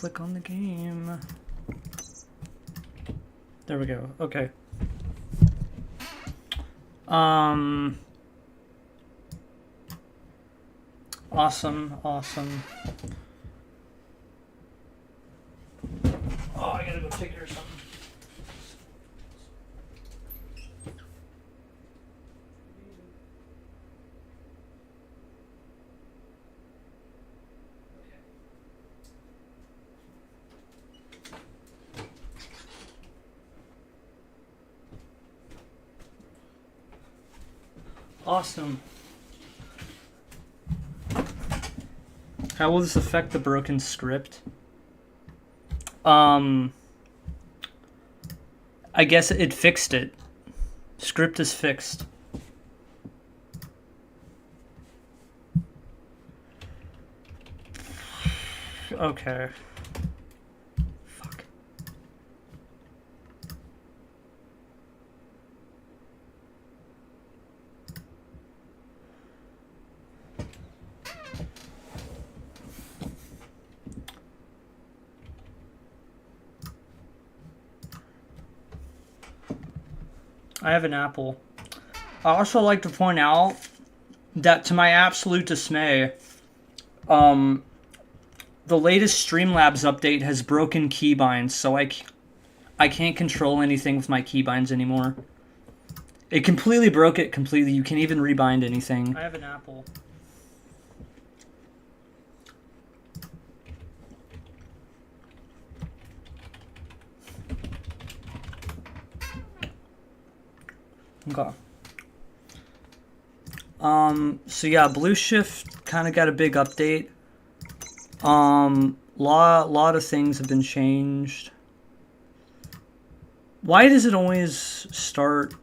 click on the game. There we go. Okay. Awesome. Oh, I gotta go take care of something. Awesome. How will this affect the broken script? I guess it fixed it. Script is fixed. Okay. Fuck. I have an apple. I also like to point out that to my absolute dismay, the latest Streamlabs update has broken keybinds, so I can't control anything with my keybinds anymore. It completely broke it completely. You can't even rebind anything. I have an apple. Okay. So yeah, Blue Shift kind of got a big update. Lot of things have been changed. Why does it always start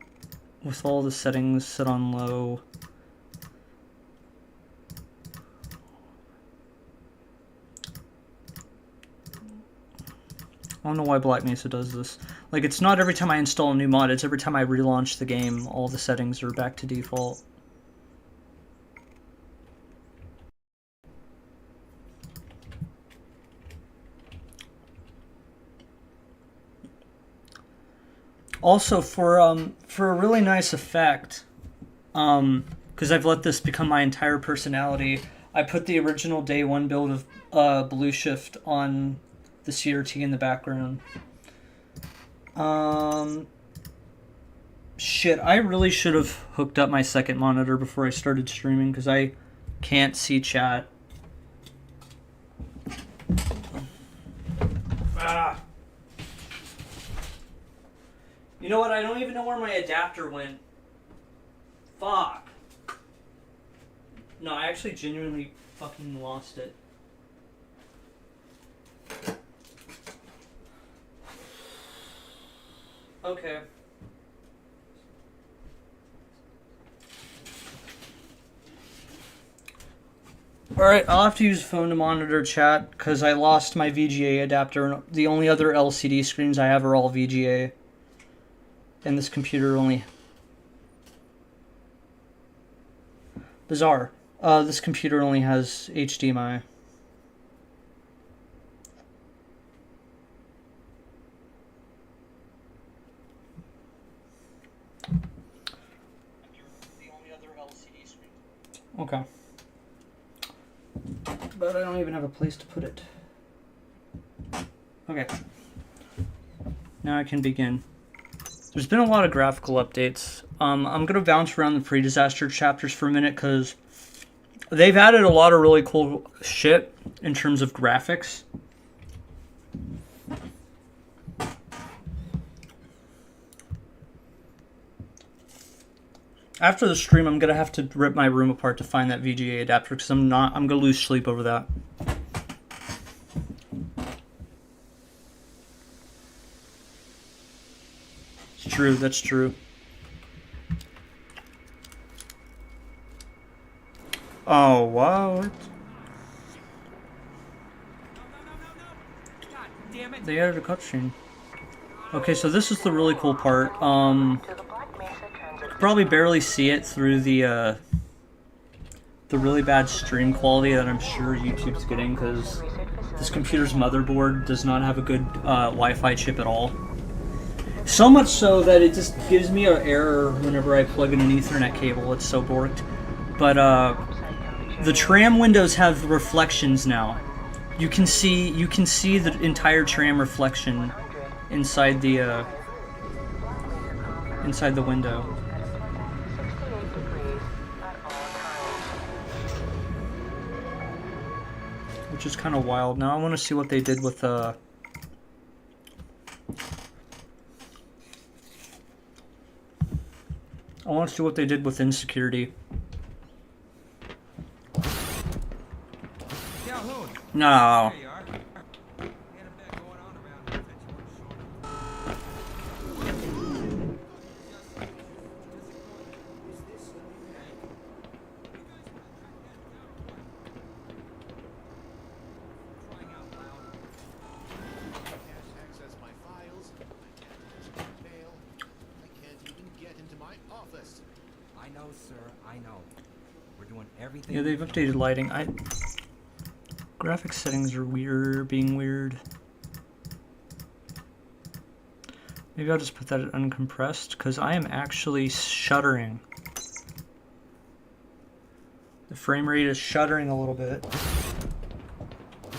with all the settings set on low? I don't know why Black Mesa does this. Like, it's not every time I install a new mod, it's every time I relaunch the game, all the settings are back to default. Also, for a really nice effect, because I've let this become my entire personality, I put the original day one build of Blue Shift on the CRT in the background. Shit, I really should have hooked up my second monitor before I started streaming, because I can't see chat. Ah. You know what? I don't even know where my adapter went. Fuck. No, I actually genuinely fucking lost it. Okay. Alright, I'll have to use phone to monitor chat because I lost my VGA adapter. The only other LCD screens I have are all VGA. And this computer only... Bizarre. This computer only has HDMI. Okay. But I don't even have a place to put it. Okay. Now I can begin. There's been a lot of graphical updates. I'm going to bounce around the pre-disaster chapters for a minute because they've added a lot of really cool shit in terms of graphics. After the stream, I'm going to have to rip my room apart to find that VGA adapter because I'm going to lose sleep over that. It's true, that's true. Oh, wow. They added a cutscene. Okay, so this is the really cool part. Probably barely see it through the really bad stream quality that I'm sure YouTube's getting because This computer's motherboard does not have a good Wi-Fi chip at all. So much so that it just gives me an error whenever I plug in an Ethernet cable. It's so borked. But the tram windows have reflections now. You can see the entire tram reflection inside the window. Which is kind of wild. Now I want to see what they did with I want to see what they did with insecurity. No. Yeah, they've updated lighting. Graphics settings are being weird. Maybe I'll just put that at uncompressed, because I am actually shuddering. The frame rate is shuddering a little bit.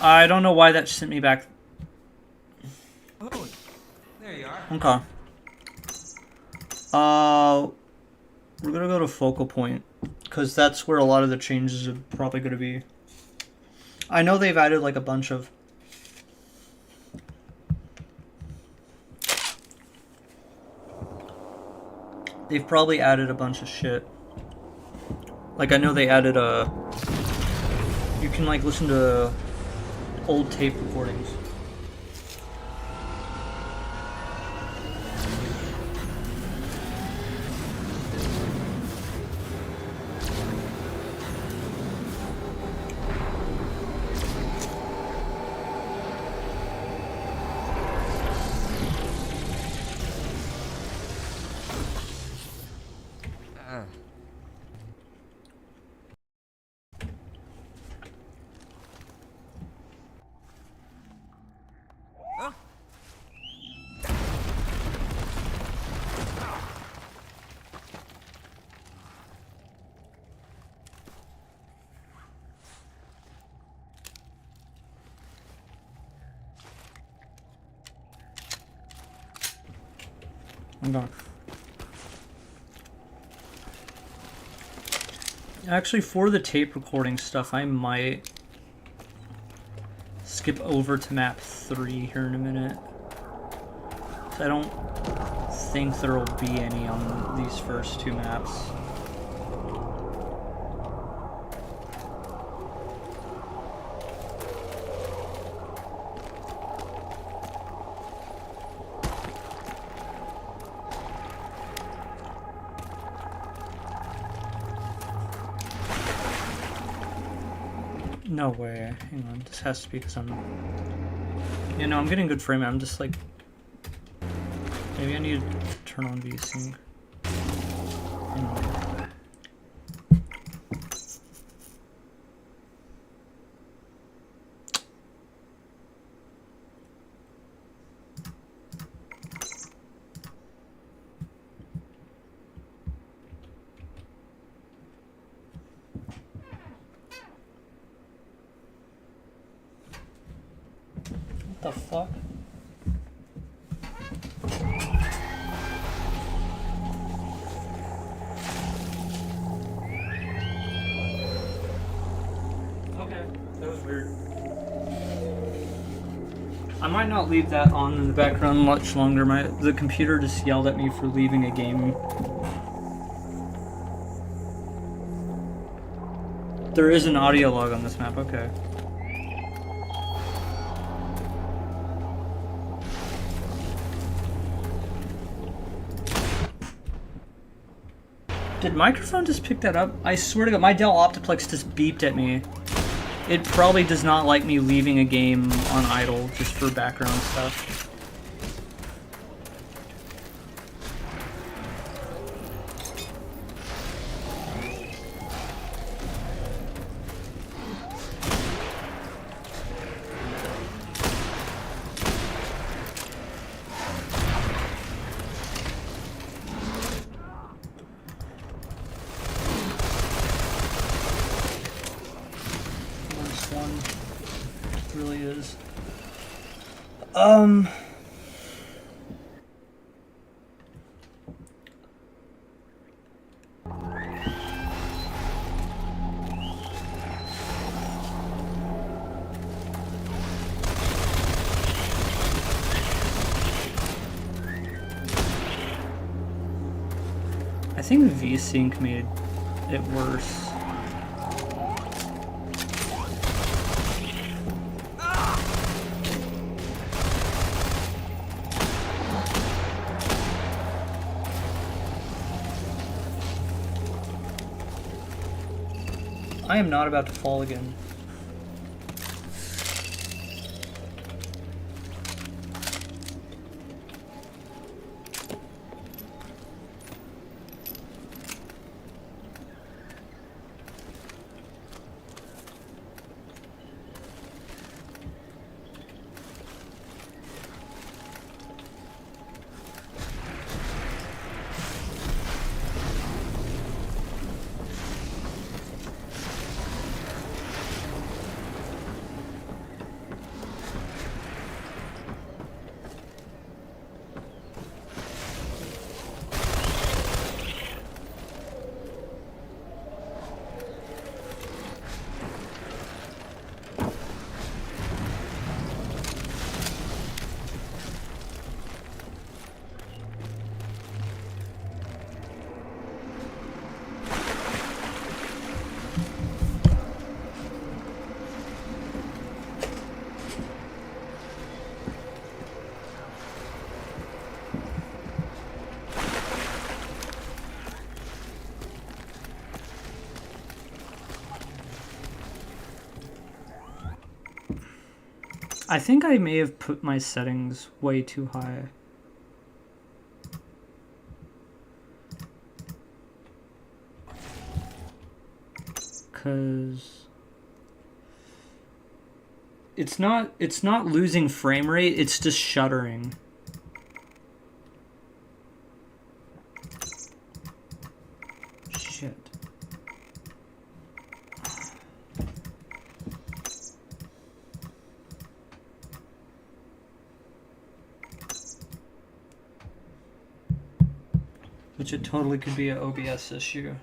I don't know why that sent me back. Oh, there you are. Okay. We're gonna go to focal point, because that's where a lot of the changes are probably gonna be. I know they've added like a bunch of... They've probably added a bunch of shit. Like, I know they added a... You can like listen to old tape recordings. I'm done. Actually, for the tape recording stuff, I might skip over to map 3 here in a minute. I don't think there will be any on these first 2 maps. No way. Hang on. This has to be because I'm... Yeah, no, I'm getting good frame rate. I'm just like... Maybe I need to turn on VSync. Hang on. What the fuck? Okay, that was weird. I might not leave that on in the background much longer. The computer just yelled at me for leaving a game. There is an audio log on this map, okay. Did microphone just pick that up? I swear to God, my Dell Optiplex just beeped at me. It probably does not like me leaving a game on idle just for background stuff. really is. I think VSync made it worse. I am not about to fall again. I think I may have put my settings way too high. Cause it's not losing frame rate, it's just shuddering. Shit. Which it totally could be an OBS issue.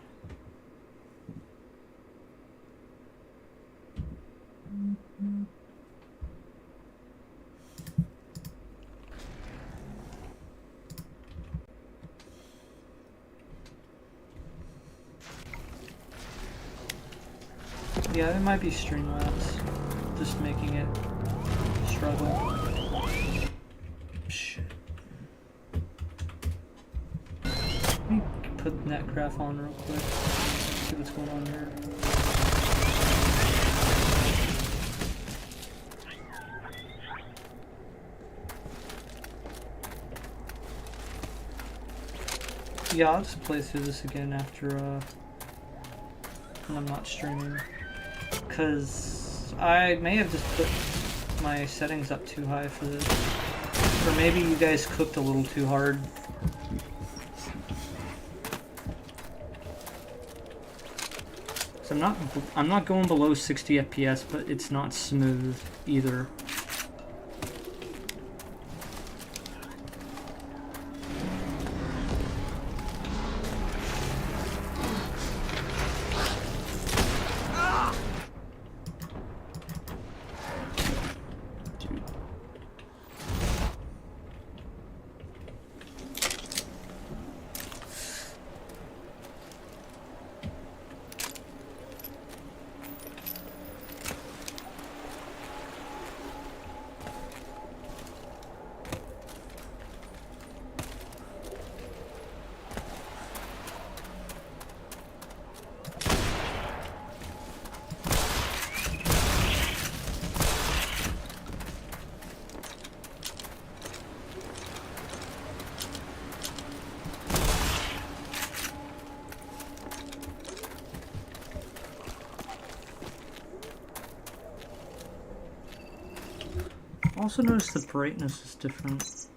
Yeah, it might be Streamlabs just making it struggle. Shit. Let me put Netgraph on real quick. See what's going on here. Yeah, I'll just play through this again after when I'm not streaming. Because I may have just put my settings up too high for this. Or maybe you guys cooked a little too hard. So I'm not going below 60 FPS, but it's not smooth either. Also notice the brightness is different.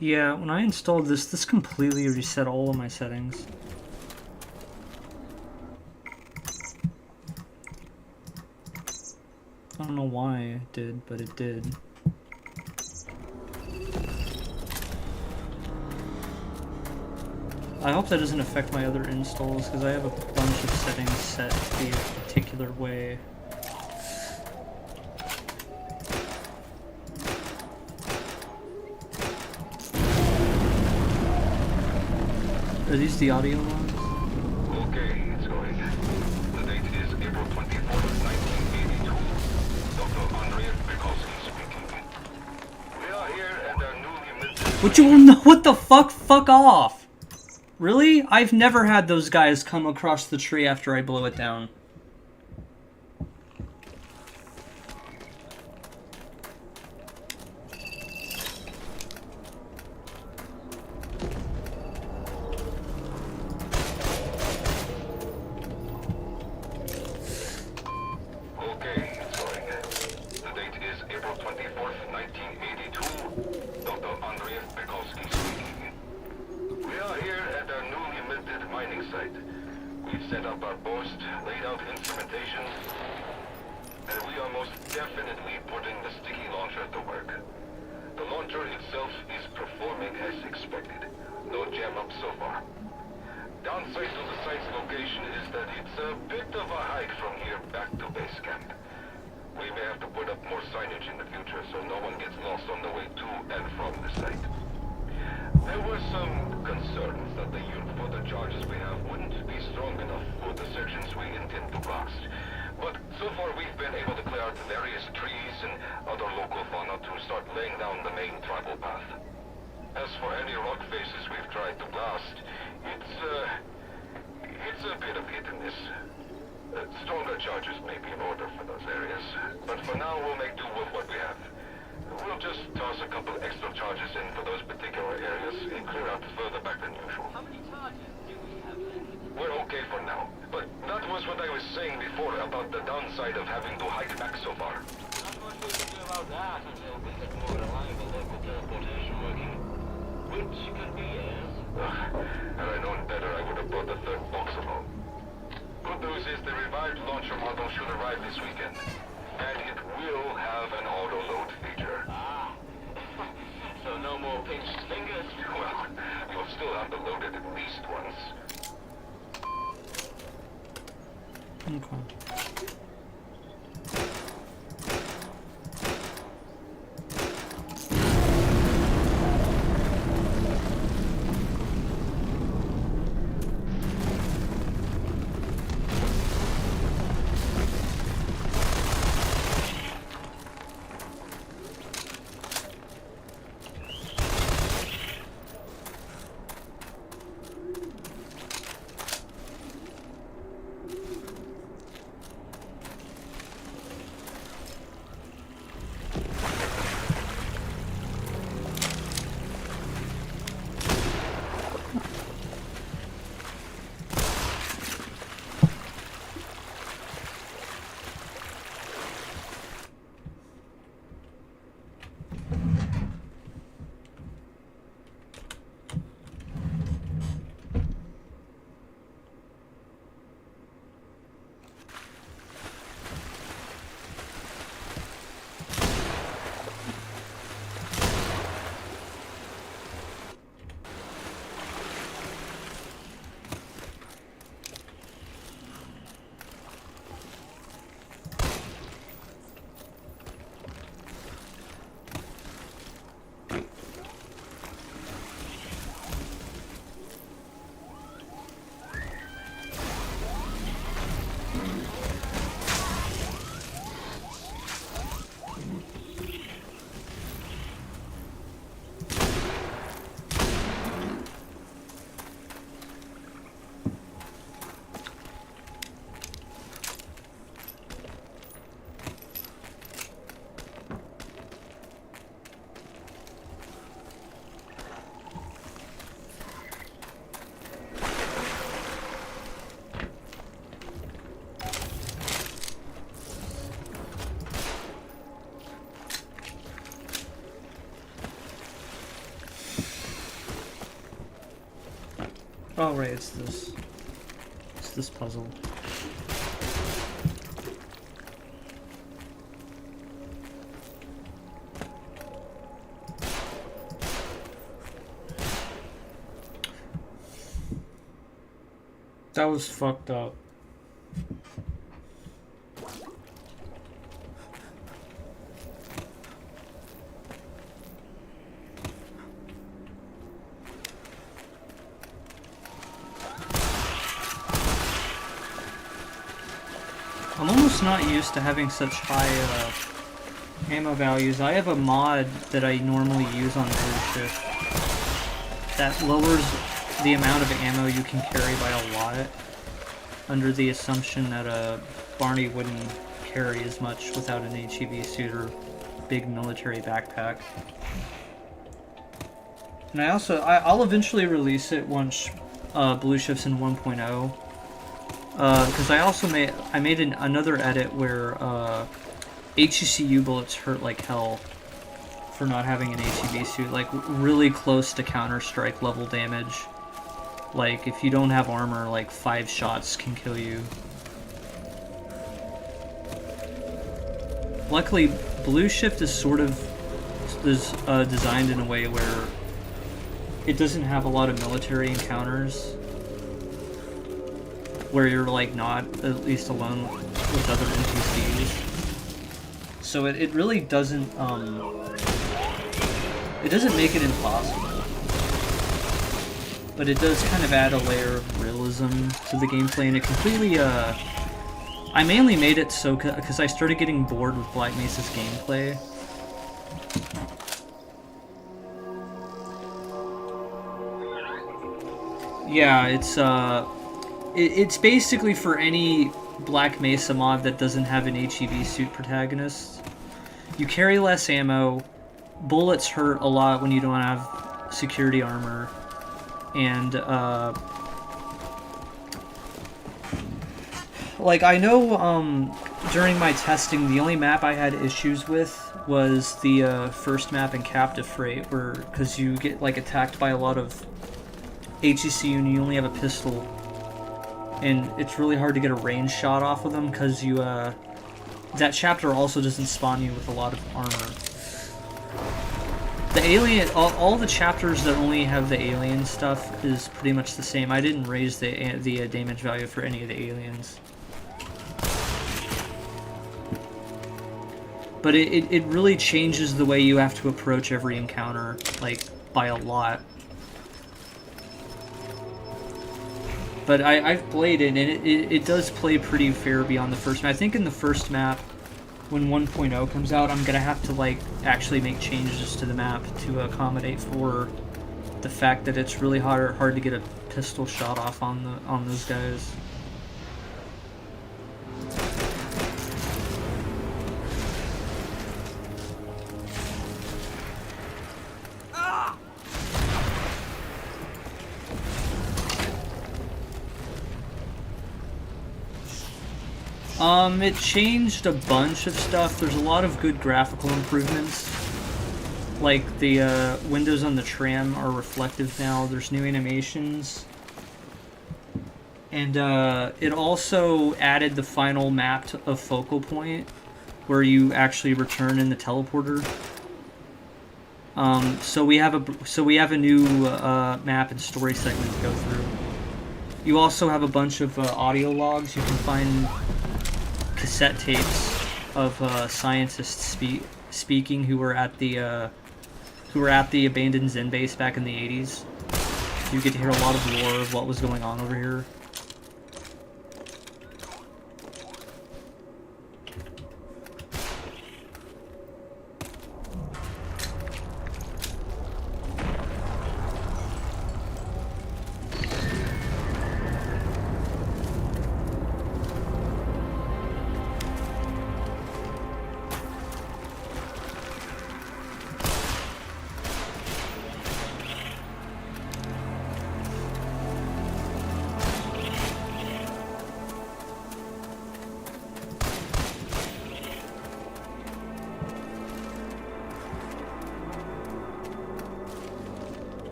Yeah, when I installed this completely reset all of my settings. I don't know why it did, but it did. I hope that doesn't affect my other installs, because I have a bunch of settings set to be a particular way. Are these the audio ones? Okay, it's going. The date is April 24th, 1982. Dr. Andrea Pekolsky speaking. We are here at our newly minted... What you know? What the fuck? Fuck off! Really? I've never had those guys come across the tree after I blow it down. Okay, it's going. The date is April 24th, 1982. Dr. Andrea Pekolsky speaking. We are here at our newly minted mining site. We've set up our post, laid out instrumentation, and we are most definitely putting the sticky launcher to work. The launcher itself is performing as expected. No jam-up so far. Downside to the site's location is that it's a bit of a hike from here back to base camp. We may have to put up more signage in the future so no one gets lost on the way to and from the site. There were some concerns that the unit for the charges we have wouldn't be strong enough for the sections we intend to blast. But so far we've been able to clear out various trees and other local fauna to start laying down the main tribal path. As for any rock faces we've tried to blast, it's a bit of hit and miss. Stronger charges may be in order for those areas, but for now we'll make do with what we have. We'll just toss a couple extra charges in for those particular areas and clear out further back than usual. How many charges do we have left? We're okay for now, but that was what I was saying before about the downside of having to hike back so far. Not much we can do about that until we get more reliable local teleportation working. Which could be years. Had I known better, I would have brought the third box along. Good news is the revived launcher model should arrive this weekend. And it will have an auto-load feature. Ah. So no more pinched fingers? Well, you'll still have to load it at least once. Okay. Oh right, it's this. It's this puzzle. That was fucked up. I'm almost not used to having such high ammo values. I have a mod that I normally use on Blue Shift that lowers the amount of ammo you can carry by a lot, under the assumption that Barney wouldn't carry as much without an HEV suit or big military backpack. And I'll eventually release it once Blue Shift's in 1.0. Because I made another edit where HECU bullets hurt like hell for not having an HEV suit, like really close to Counter-Strike level damage. Like if you don't have armor, like 5 shots can kill you. Luckily, Blue Shift is sort of designed in a way where it doesn't have a lot of military encounters, where you're like not at least alone with other NPCs. So it really doesn't make it impossible, but it does kind of add a layer of realism to the gameplay, and it completely I mainly made it so because I started getting bored with Black Mesa's gameplay. Yeah, it's basically for any Black Mesa mod that doesn't have an HEV suit protagonist. You carry less ammo, bullets hurt a lot when you don't have security armor, and like I know during my testing the only map I had issues with was the first map in Captive Freight, where because you get like attacked by a lot of HECU and you only have a pistol, and it's really hard to get a range shot off of them because you that chapter also doesn't spawn you with a lot of armor. The alien, all the chapters that only have the alien stuff is pretty much the same. I didn't raise the damage value for any of the aliens, but it really changes the way you have to approach every encounter, like by a lot. But I've played it, and it does play pretty fair beyond the first map. I think in the first map, when 1.0 comes out, I'm gonna have to like actually make changes to the map to accommodate for the fact that it's really hard to get a pistol shot off on those guys. It changed a bunch of stuff. There's a lot of good graphical improvements. Like the windows on the tram are reflective now. There's new animations. And it also added the final map of Focal Point, where you actually return in the teleporter. So we have a new map and story segment to go through. You also have a bunch of audio logs. You can find cassette tapes of scientists speaking who were at the abandoned Zen base back in the 80s. You get to hear a lot of lore of what was going on over here.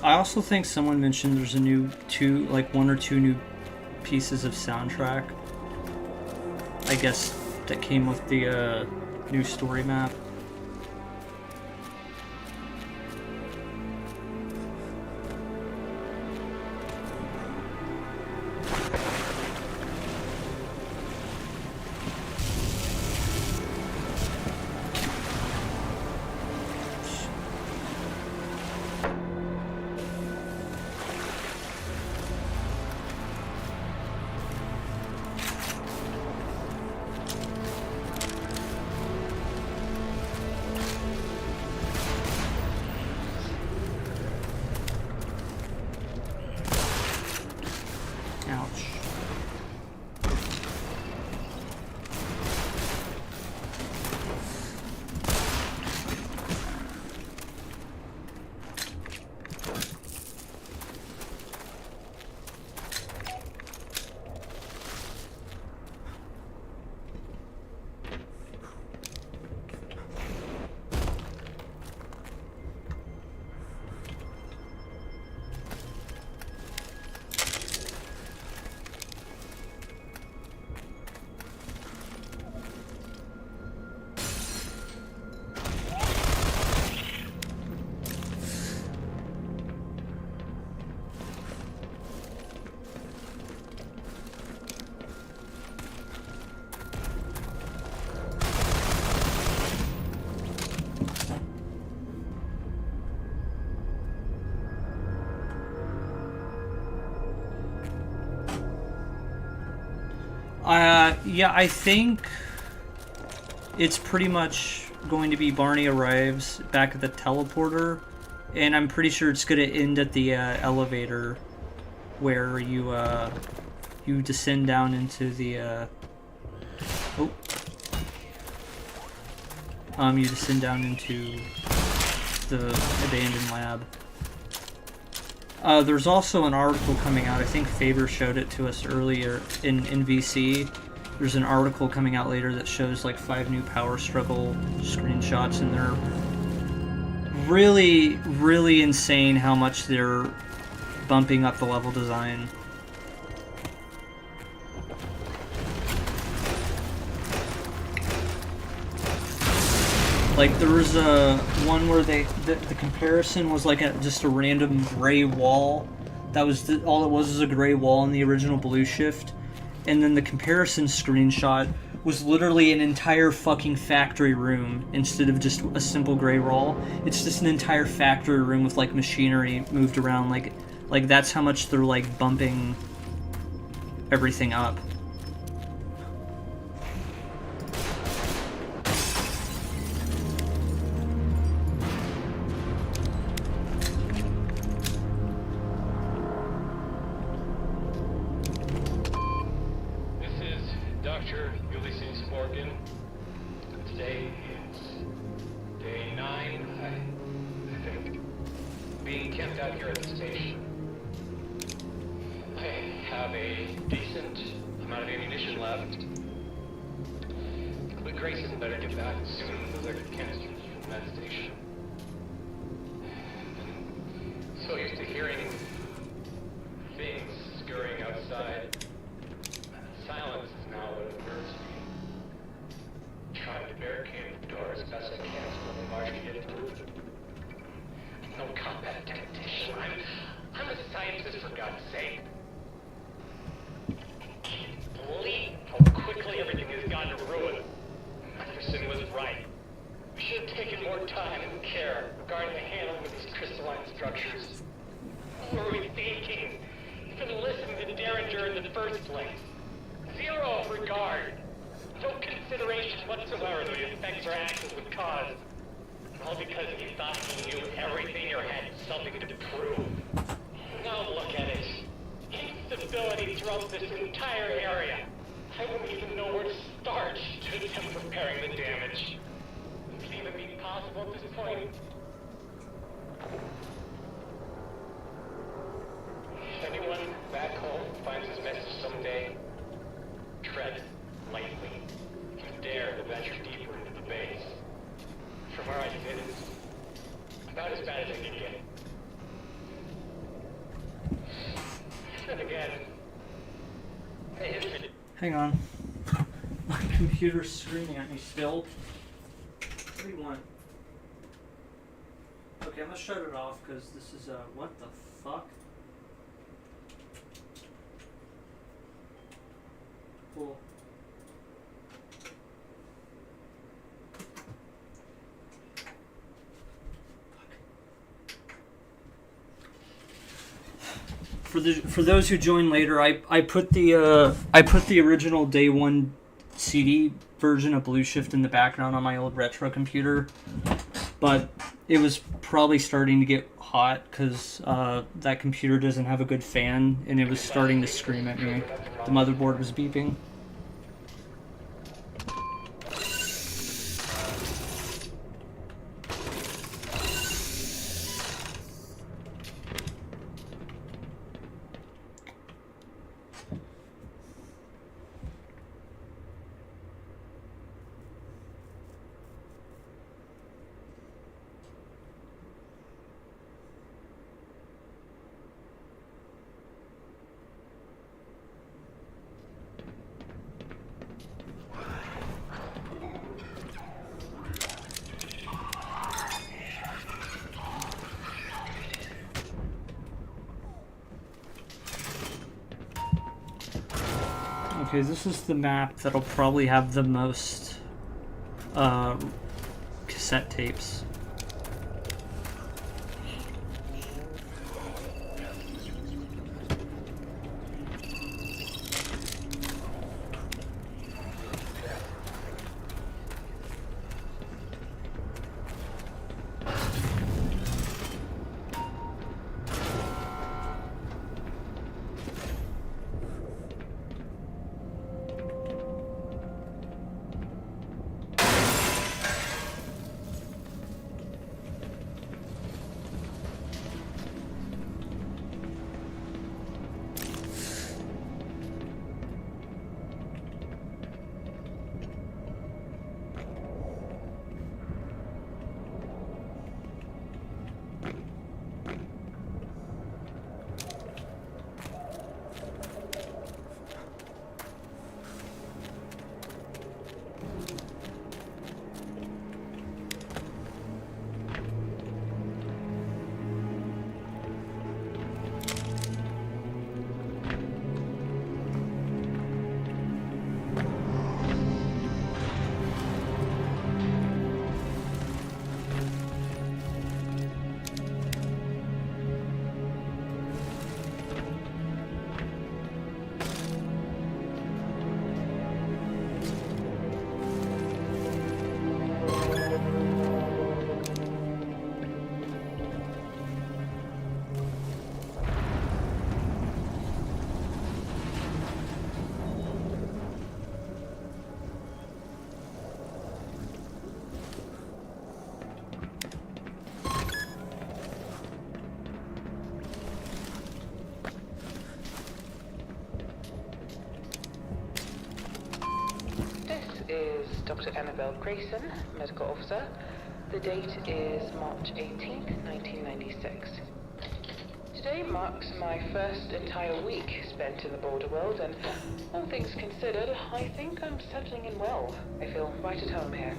I also think someone mentioned there's a new one or two new pieces of soundtrack, I guess, that came with the new story map. Yeah, I think it's pretty much going to be Barney arrives back at the teleporter, and I'm pretty sure it's going to end at the elevator where you descend down into the you descend down into the abandoned lab. There's also an article coming out. I think Faber showed it to us earlier in VC. There's an article coming out later that shows like 5 new power struggle screenshots, and they're really, really insane how much they're bumping up the level design. Like, there was a one where the comparison was like just a random gray wall. That was all it was a gray wall in the original Blue Shift. And then the comparison screenshot was literally an entire fucking factory room instead of just a simple gray wall. It's just an entire factory room with like machinery moved around. Like that's how much they're like bumping everything up. Hang on. My computer's screaming at me still. What do you want? Okay, I'm gonna shut it off because this is what the fuck? Cool. For those who join later, I put the original day one CD version of Blue Shift in the background on my old retro computer, but it was probably starting to get hot because that computer doesn't have a good fan, and it was starting to scream at me. The motherboard was beeping. Okay, this is the map that'll probably have the most cassette tapes. is Dr. Annabelle Grayson, medical officer. The date is March 18th, 1996. Today marks my first entire week spent in the border world, and all things considered, I think I'm settling in well. I feel right at home here.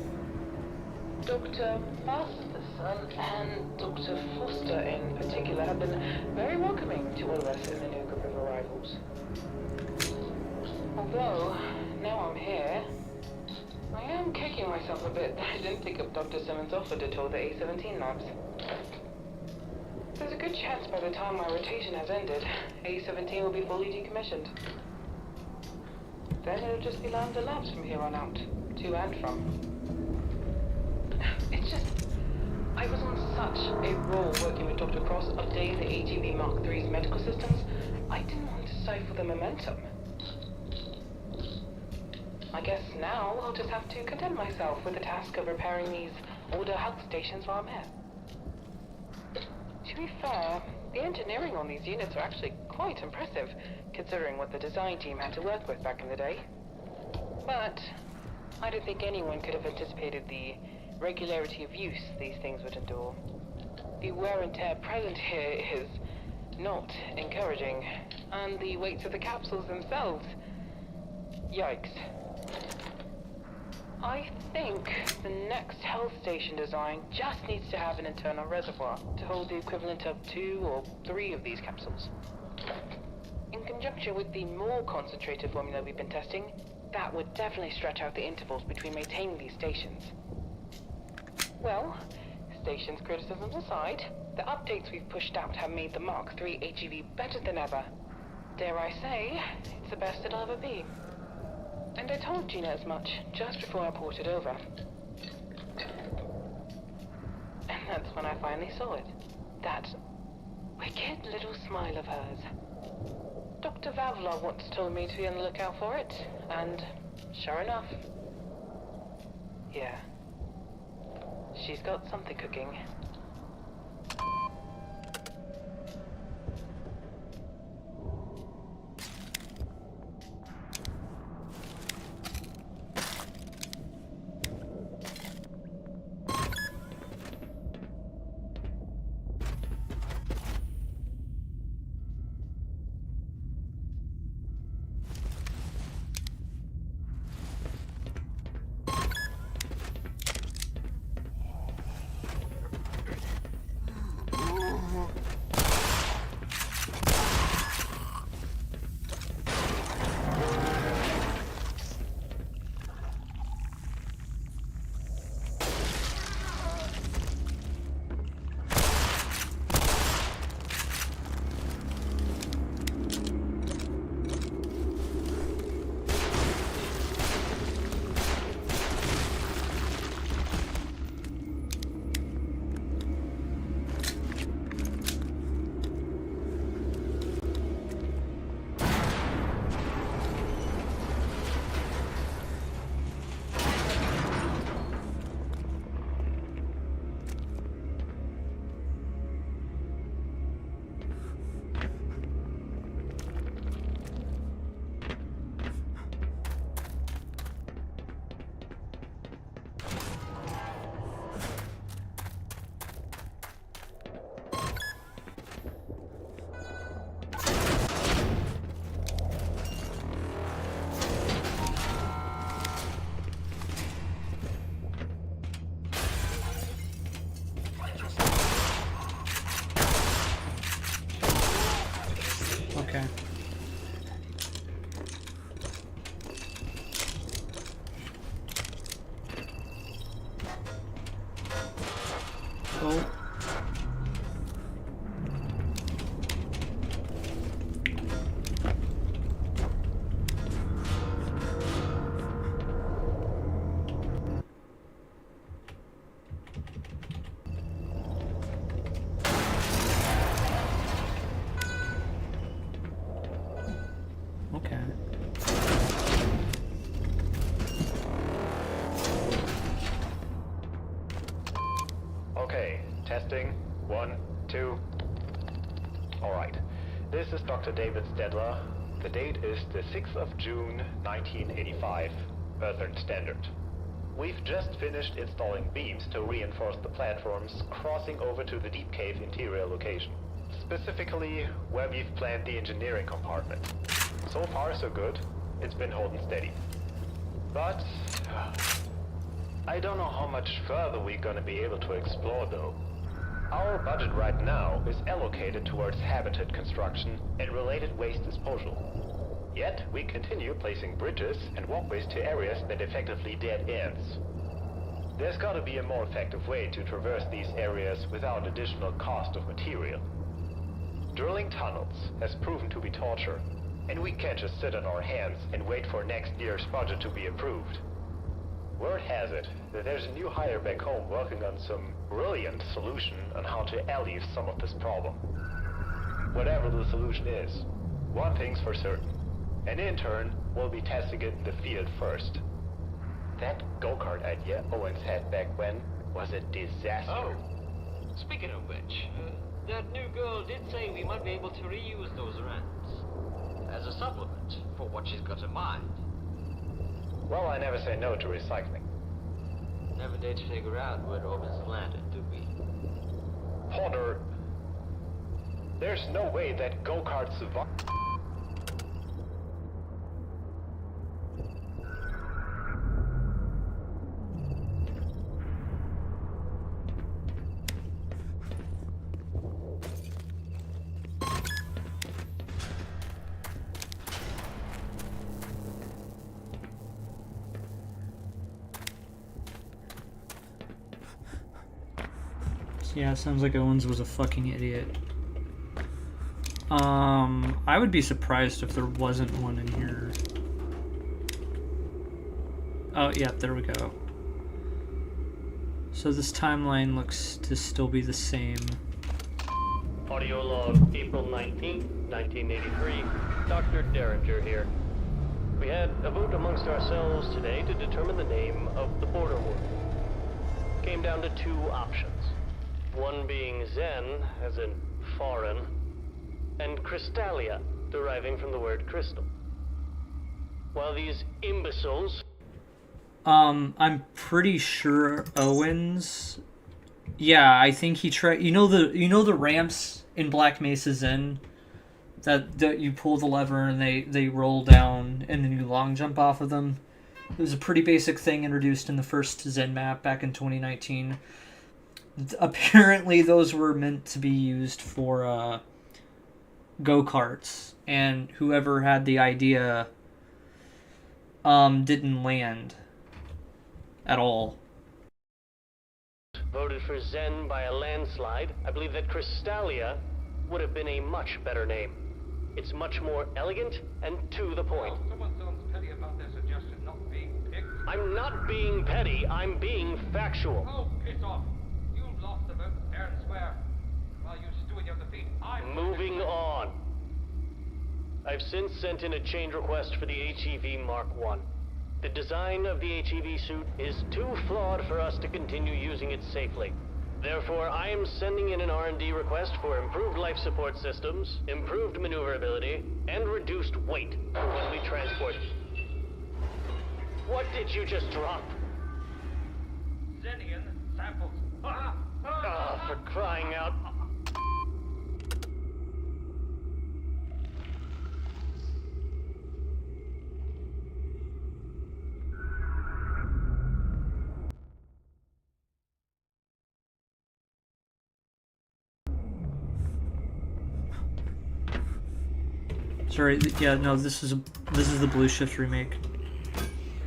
Dr. Masterson and Dr. Foster in particular have been very welcoming to all of us in the new group of arrivals. Although, now I'm here, I am kicking myself a bit that I didn't pick up Dr. Simmons' offer to tour the A-17 labs. There's a good chance by the time my rotation has ended, A-17 will be fully decommissioned. Then it'll just be Lambda Labs from here on out, to and from. It's just, I was on such a roll working with Dr. Cross updating the AGV Mark III's medical systems, I didn't want to stifle the momentum. I guess now I'll just have to content myself with the task of repairing these older health stations while I'm here. To be fair, the engineering on these units are actually quite impressive, considering what the design team had to work with back in the day. But I don't think anyone could have anticipated the regularity of use these things would endure. The wear and tear present here is not encouraging, and the weights of the capsules themselves, yikes. I think the next health station design just needs to have an internal reservoir to hold the equivalent of 2 or 3 of these capsules. In conjunction with the more concentrated formula we've been testing, that would definitely stretch out the intervals between maintaining these stations. Well, stations criticisms aside, the updates we've pushed out have made the Mark III HEV better than ever. Dare I say, it's the best it'll ever be. And I told Gina as much just before I ported over. And that's when I finally saw it. That wicked little smile of hers. Dr. Vavlov once told me to be on the lookout for it, and sure enough, yeah, she's got something cooking. Okay. Oh. Okay. Okay, testing. 1, 2. Alright. This is Dr. David Stedler. The date is the 6th of June, 1985. Earthern Standard. We've just finished installing beams to reinforce the platforms crossing over to the deep cave interior location. Specifically, where we've planned the engineering compartment. So far, so good. It's been holding steady. But I don't know how much further we're gonna be able to explore, though. Our budget right now is allocated towards habitat construction and related waste disposal. Yet, we continue placing bridges and walkways to areas that effectively dead ends. There's gotta be a more effective way to traverse these areas without additional cost of material. Drilling tunnels has proven to be torture, and we can't just sit on our hands and wait for next year's budget to be approved. Word has it that there's a new hire back home working on some brilliant solution on how to alleviate some of this problem. Whatever the solution is, one thing's for certain. An intern will be testing it in the field first. That go-kart idea Owens had back when was a disaster. Oh, speaking of which, that new girl did say we might be able to reuse those rents as a supplement for what she's got in mind. Well, I never say no to recycling. Never did figure out where Owens landed, did we? Porter, there's no way that go-kart survived. Yeah, sounds like Owens was a fucking idiot. I would be surprised if there wasn't one in here. Oh, yeah, there we go. So this timeline looks to still be the same. Audio log, April 19th, 1983. Dr. Derringer here. We had a vote amongst ourselves today to determine the name of the border war. Came down to two options. One being Zen, as in foreign, and Crystallia, deriving from the word crystal. While these imbeciles... I'm pretty sure Owens... Yeah, I think he tried... You know the ramps in Black Mesa Zen? That you pull the lever and they roll down and then you long jump off of them? It was a pretty basic thing introduced in the first Zen map back in 2019. Apparently those were meant to be used for go-karts, and whoever had the idea didn't land at all. Voted for Zen by a landslide. I believe that Crystallia would have been a much better name. It's much more elegant and to the point. Oh, someone sounds petty about their suggestion not being picked. I'm not being petty, I'm being factual. Oh, piss off. You've lost the vote fair and square. While you stew in your defeat, I'm... Moving on. I've since sent in a change request for the HEV Mark I. The design of the HEV suit is too flawed for us to continue using it safely. Therefore, I am sending in an R&D request for improved life support systems, improved maneuverability, and reduced weight for when we transport it. What did you just drop? Zenian samples. For crying out... Sorry, yeah, no, this is the Blue Shift remake.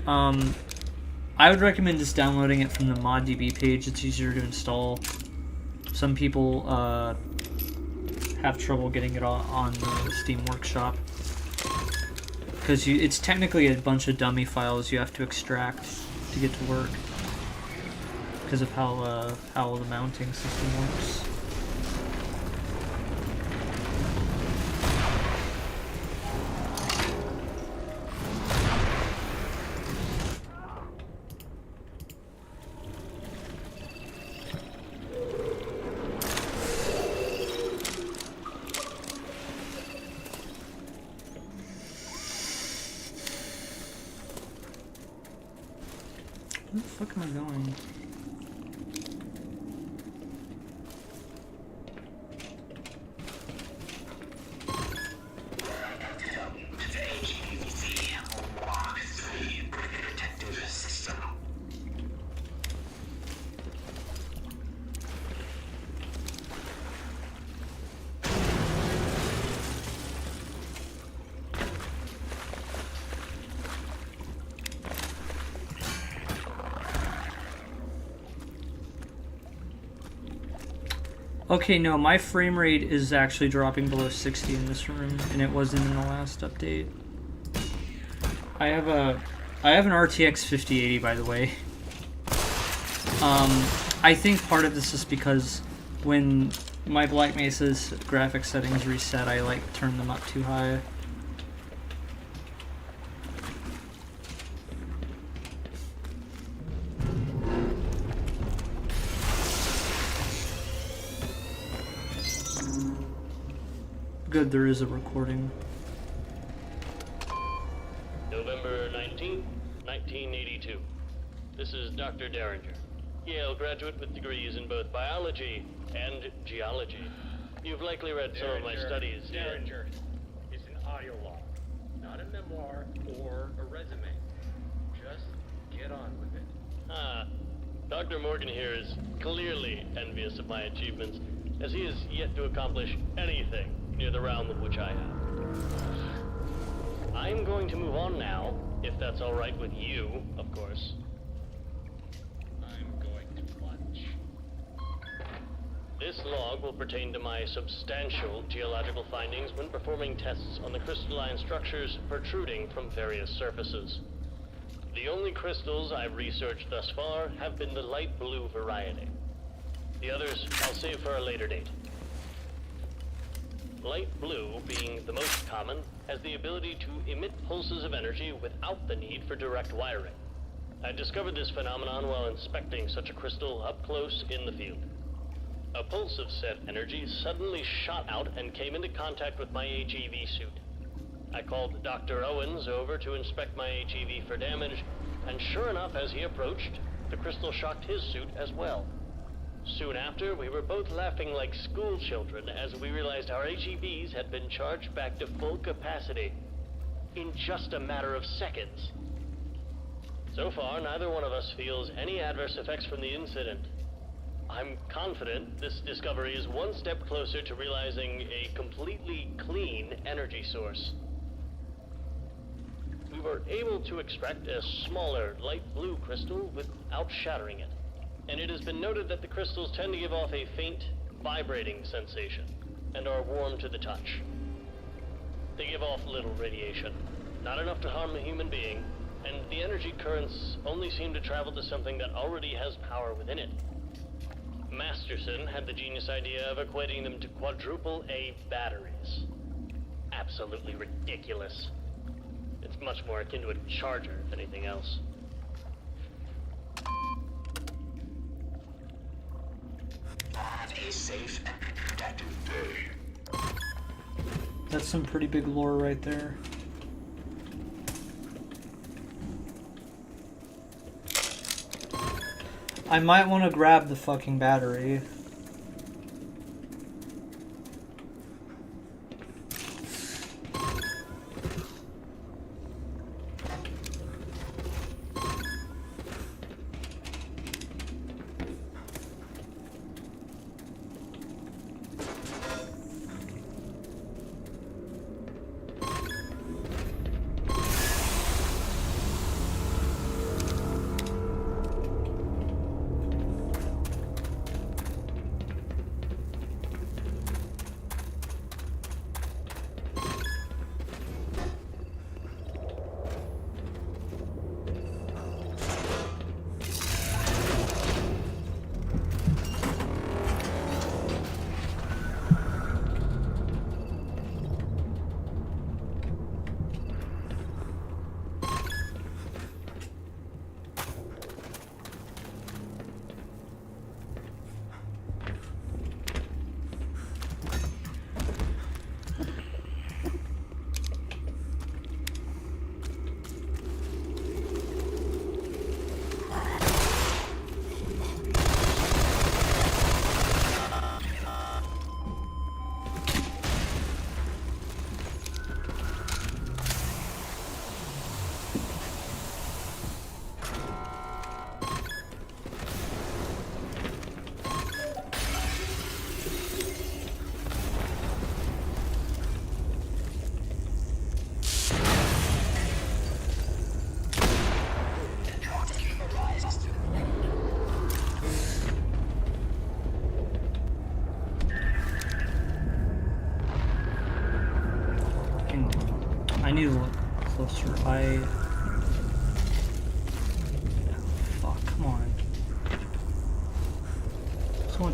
I would recommend just downloading it from the ModDB page. It's easier to install. Some people have trouble getting it on the Steam Workshop because it's technically a bunch of dummy files you have to extract to get to work because of how the mounting system works. Where the fuck am I going? Okay, no, my frame rate is actually dropping below 60 in this room, and it wasn't in the last update. I have an RTX 5080, by the way. I think part of this is because when my Black Mesa's graphics settings reset, I like turn them up too high. Good, there is a recording. November 19th, 1982. This is Dr. Derringer, Yale graduate with degrees in both biology and geology. You've likely read some of my studies. Derringer. It's an audio log, not a memoir or a resume. Just get on with it. Dr. Morgan here is clearly envious of my achievements, as he has yet to accomplish anything near the realm of which I have. I'm going to move on now, if that's all right with you, of course. I'm going to lunch. This log will pertain to my substantial geological findings when performing tests on the crystalline structures protruding from various surfaces. The only crystals I've researched thus far have been the light blue variety. The others I'll save for a later date. Light blue, being the most common, has the ability to emit pulses of energy without the need for direct wiring. I discovered this phenomenon while inspecting such a crystal up close in the field. A pulse of said energy suddenly shot out and came into contact with my HEV suit. I called Dr. Owens over to inspect my HEV for damage, and sure enough, as he approached, the crystal shocked his suit as well. Soon after, we were both laughing like school children as we realized our HEVs had been charged back to full capacity in just a matter of seconds. So far, neither one of us feels any adverse effects from the incident. I'm confident this discovery is one step closer to realizing a completely clean energy source. We were able to extract a smaller light blue crystal without shattering it. And it has been noted that the crystals tend to give off a faint, vibrating sensation, and are warm to the touch. They give off little radiation, not enough to harm a human being, and the energy currents only seem to travel to something that already has power within it. Masterson had the genius idea of equating them to quadruple A batteries. Absolutely ridiculous. It's much more akin to a charger, if anything else. Have a safe and productive day. That's some pretty big lore right there. I might want to grab the fucking battery.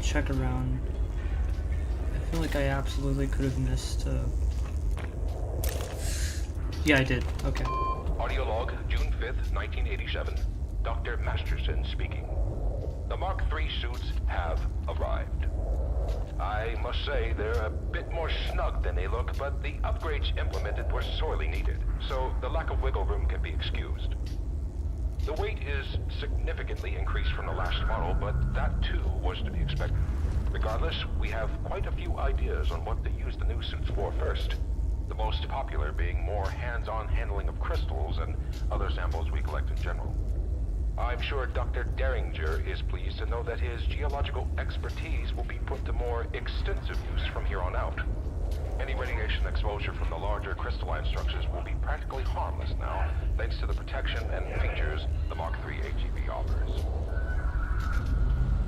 check around. I feel like I absolutely could have missed. Yeah, I did. Okay. Audio log, June 5th, 1987. Dr. Masterson speaking. The Mark III suits have arrived. I must say they're a bit more snug than they look, but the upgrades implemented were sorely needed, so the lack of wiggle room can be excused. The weight is significantly increased from the last model, but that too was to be expected. Regardless, we have quite a few ideas on what to use the new suits for first. The most popular being more hands-on handling of crystals and other samples we collect in general. I'm sure Dr. Derringer is pleased to know that his geological expertise will be put to more extensive use from here on out. Any radiation exposure from the larger crystalline structures will be practically harmless now, thanks to the protection and features the Mark III AGV offers.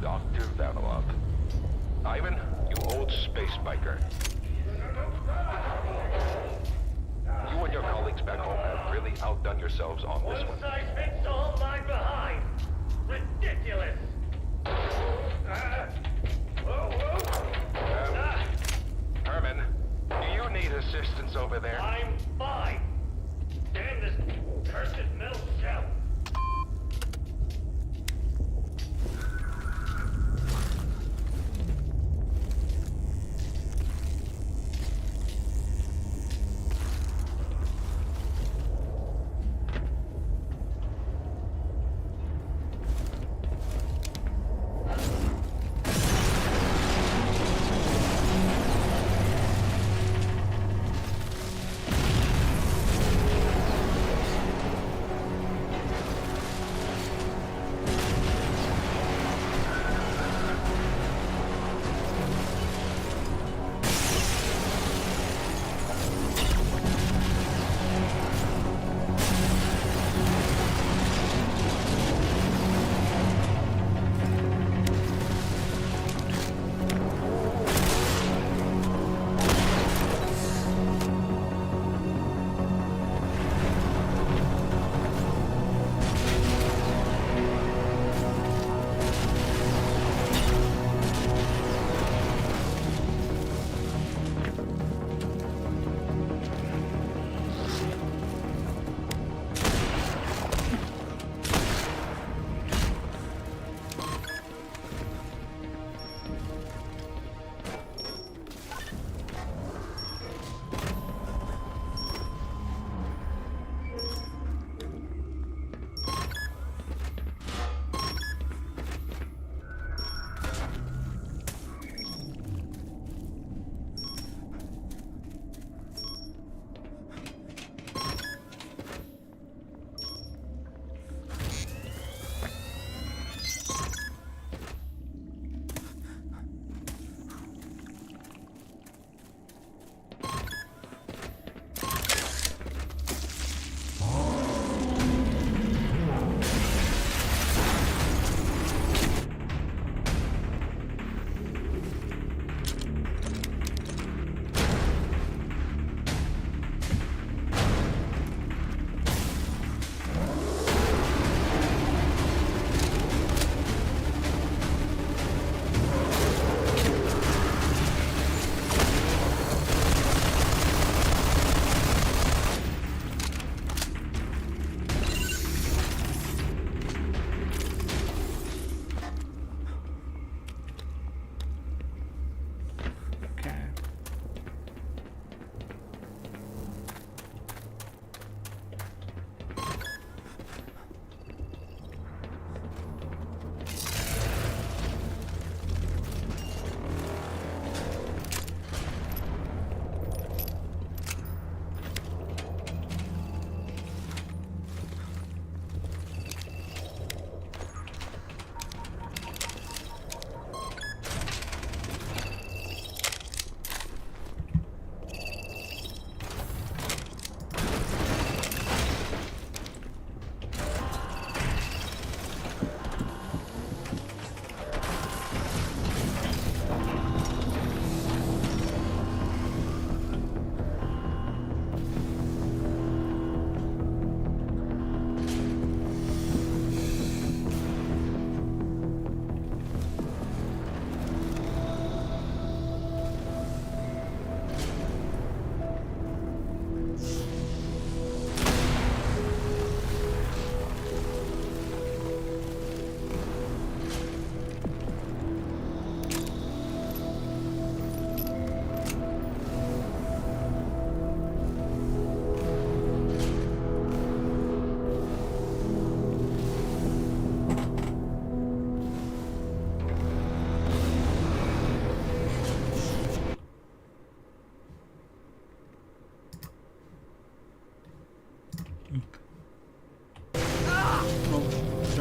Dr. Vanilov. Ivan, you old space biker. You and your colleagues back home have really outdone yourselves on this one. One size fits all, line behind. Ridiculous. Herman, do you need assistance over there? I'm fine. Damn this cursed metal shell.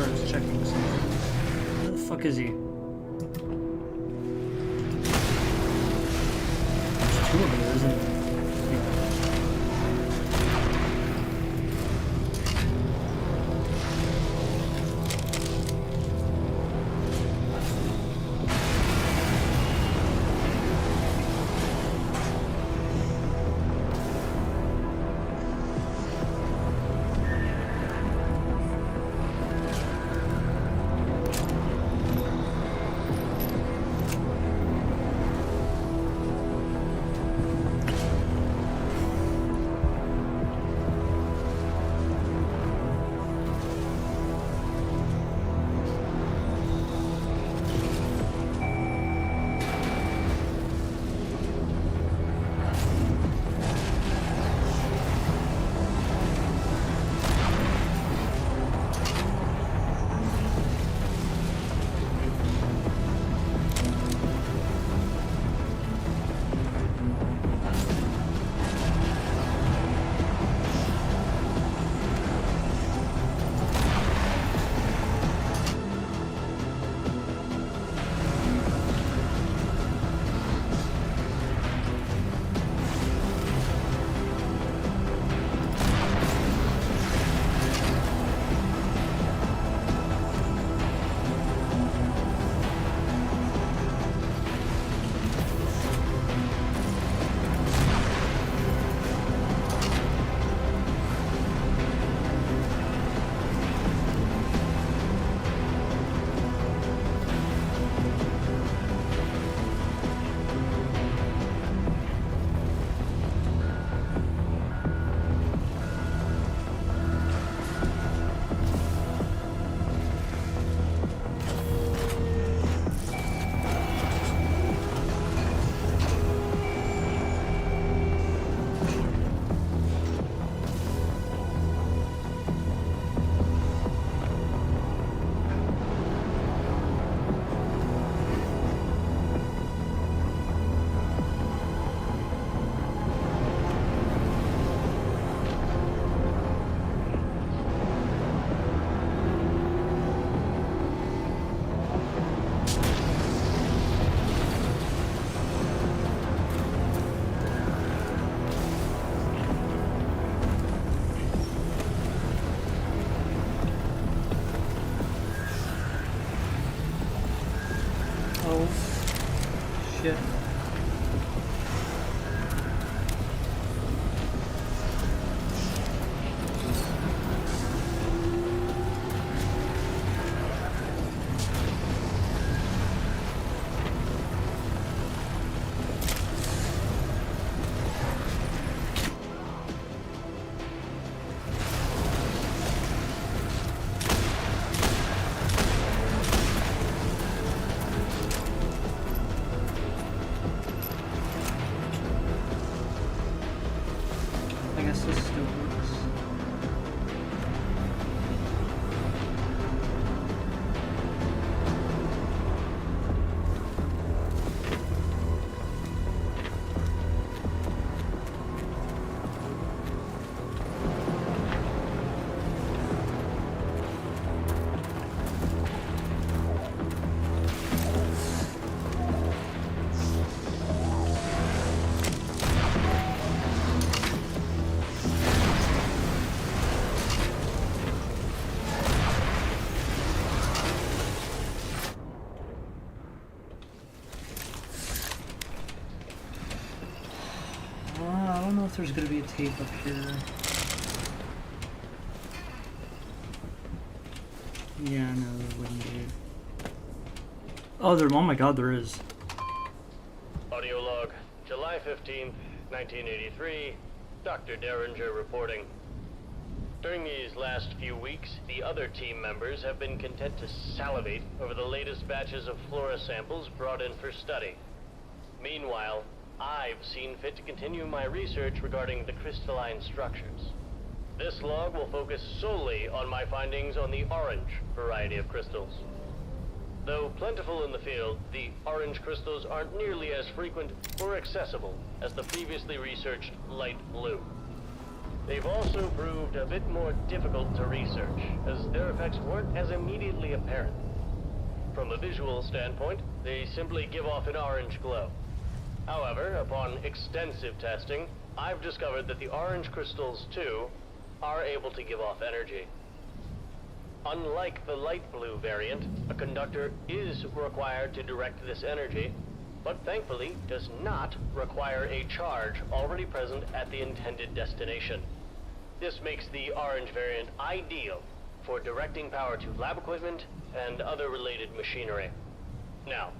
I was checking something. Where the fuck is he? There's two over there, isn't there? Yeah. Shit. I guess this still works. I don't know if there's gonna be a tape up here. Yeah, no, there wouldn't be. Oh, there. Oh my God, there is. Audio log, July 15th, 1983. Dr. Derringer reporting. During these last few weeks, the other team members have been content to salivate over the latest batches of flora samples brought in for study. Meanwhile, I've seen fit to continue my research regarding the crystalline structures. This log will focus solely on my findings on the orange variety of crystals. Though plentiful in the field, the orange crystals aren't nearly as frequent or accessible as the previously researched light blue. They've also proved a bit more difficult to research, as their artifacts weren't as immediately apparent. From a visual standpoint, they simply give off an orange glow. However, upon extensive testing, I've discovered that the orange crystals, too, are able to give off energy. Unlike the light blue variant, a conductor is required to direct this energy, but thankfully does not require a charge already present at the intended destination. This makes the orange variant ideal for directing power to lab equipment and other related machinery. Now,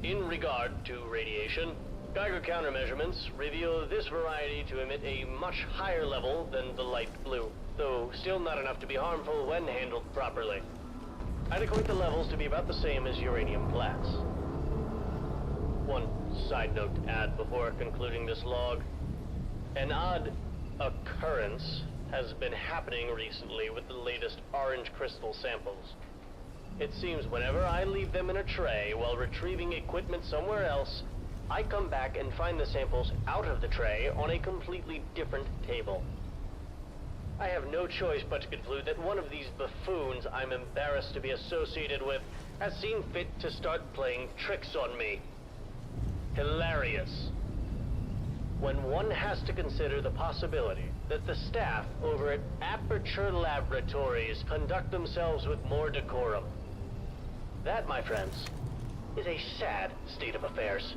in regard to radiation, Geiger countermeasurements reveal this variety to emit a much higher level than the light blue, though still not enough to be harmful when handled properly. I'd equate the levels to be about the same as uranium glass. One side note to add before concluding this log. An odd occurrence has been happening recently with the latest orange crystal samples. It seems whenever I leave them in a tray while retrieving equipment somewhere else, I come back and find the samples out of the tray on a completely different table. I have no choice but to conclude that one of these buffoons I'm embarrassed to be associated with has seen fit to start playing tricks on me. Hilarious. When one has to consider the possibility that the staff over at Aperture Laboratories conduct themselves with more decorum. That, my friends, is a sad state of affairs.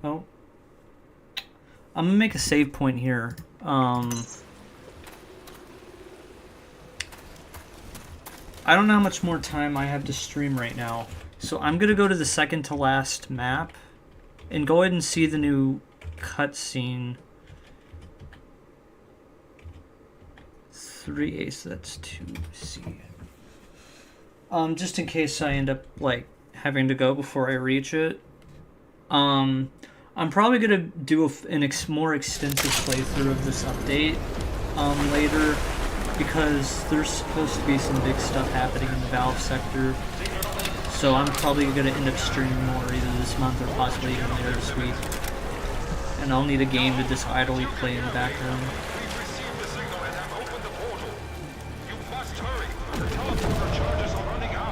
Oh. I'm gonna make a save point here. I don't know how much more time I have to stream right now. So I'm gonna go to the second to last map and go ahead and see the new cutscene. 3A, so that's 2C. Just in case I end up like having to go before I reach it. I'm probably gonna do a more extensive playthrough of this update later, because there's supposed to be some big stuff happening in the Valve sector. So I'm probably gonna end up streaming more either this month or possibly even later this week. And I'll need a game to just idly play in the background. We've received the signal and have opened the portal. You must hurry. The teleporter charges are running out.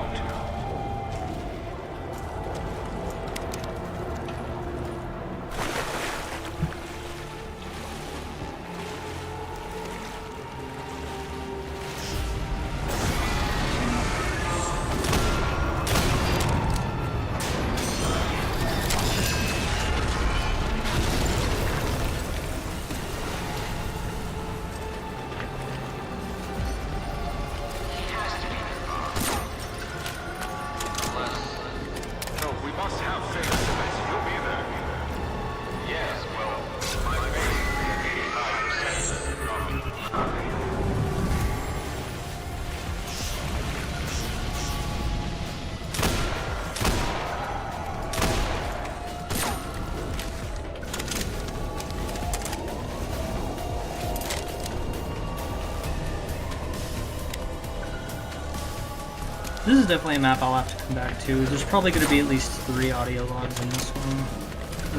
This is definitely a map I'll have to come back to. There's probably going to be at least 3 audio logs in this one.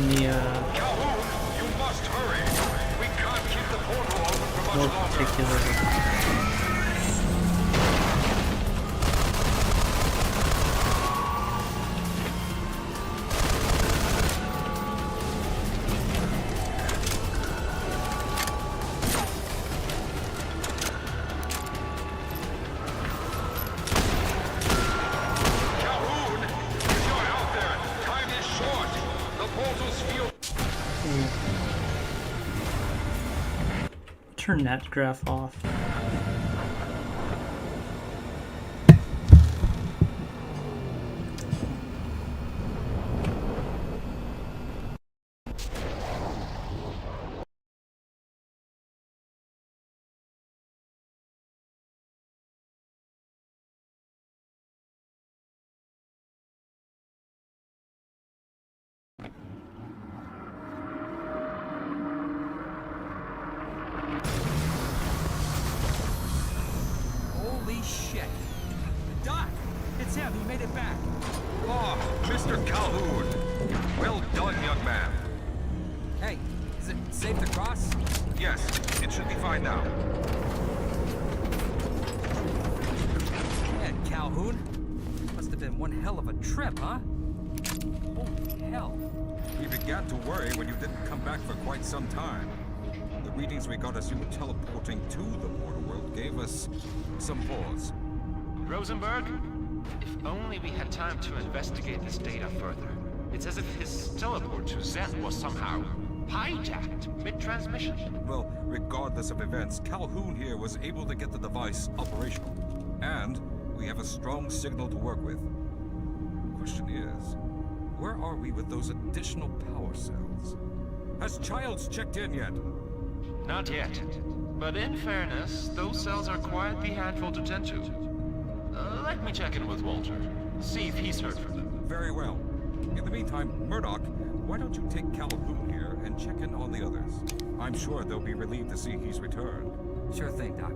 In the, Calhoun, you must hurry. We can't keep the portal open for much more longer. particular. Calhoun, if you're out there, time is short. The portal's field. Turn that graph off. Sam, you made it back. Oh, Mr. Calhoun. Well done, young man. Hey, is it safe to cross? Yes, it should be fine now. Man, Calhoun. Must have been one hell of a trip, huh? Holy hell. We began to worry when you didn't come back for quite some time. The readings we got as you were teleporting to the border world gave us some pause. Rosenberg? If only we had time to investigate this data further. It's as if his teleport to Zen was somehow hijacked mid-transmission. Well, regardless of events, Calhoun here was able to get the device operational. And we have a strong signal to work with. Question is, where are we with those additional power cells? Has Childs checked in yet? Not yet. But in fairness, those cells are quietly handful to tend to. Let me check in with Walter. See if he's heard from them. Very well. In the meantime, Murdoch, why don't you take Calhoun here and check in on the others? I'm sure they'll be relieved to see he's returned. Sure thing, Doc.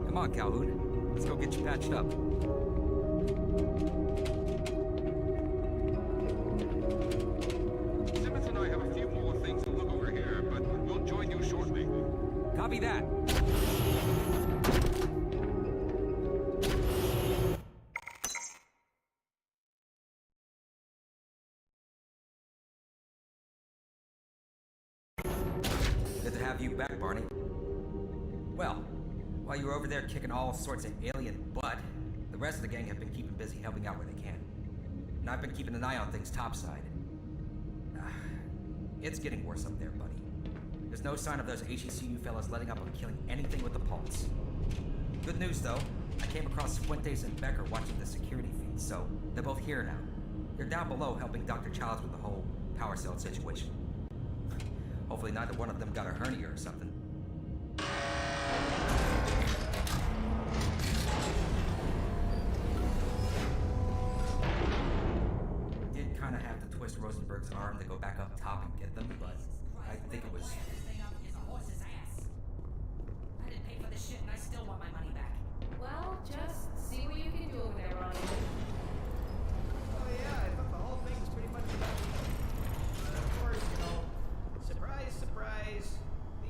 Come on, Calhoun. Let's go get you patched up. Simmons and I have a few more things to look over here, but we'll join you shortly. Copy that. Good to have you back, Barney. Well, while you were over there kicking all sorts of alien butt, the rest of the gang have been keeping busy helping out where they can. And I've been keeping an eye on things topside. It's getting worse up there, buddy. There's no sign of those HECU fellas letting up on killing anything with the pulse. Good news, though. I came across Fuentes and Becker watching the security feed, so they're both here now. They're down below helping Dr. Childs with the whole power cell situation. Hopefully neither one of them got a hernia or something. Did kind of have to twist Rosenberg's arm to go back up top and get them, but I think it was... I didn't pay for this shit and I still want my money back. Well, just see what you can do over there, Ronnie. Oh yeah, I thought the whole thing was pretty much about me. But of course, you know, surprise, surprise,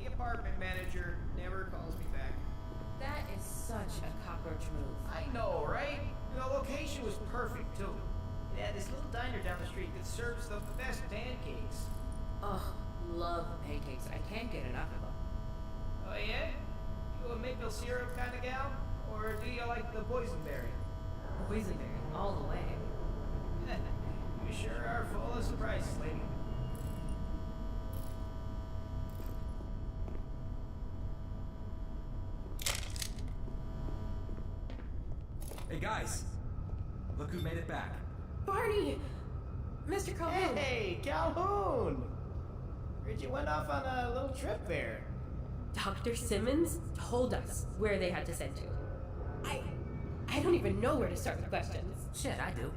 the apartment manager never calls me back. That is such a cockroach move. I know, right? And the location was perfect, too. It had this little diner down the street that serves the best pancakes. Ugh, love pancakes. I can't get enough of them. Oh yeah? You a maple syrup kind of gal? Or do you like the boysenberry? Boysenberry, all the way. You sure are full of surprises, lady. Hey guys, look who made it back. Barney! Mr. Calhoun! Hey, Calhoun! Heard you went off on a little trip there. Dr. Simmons told us where they had to send you. I don't even know where to start with questions. Shit, I do.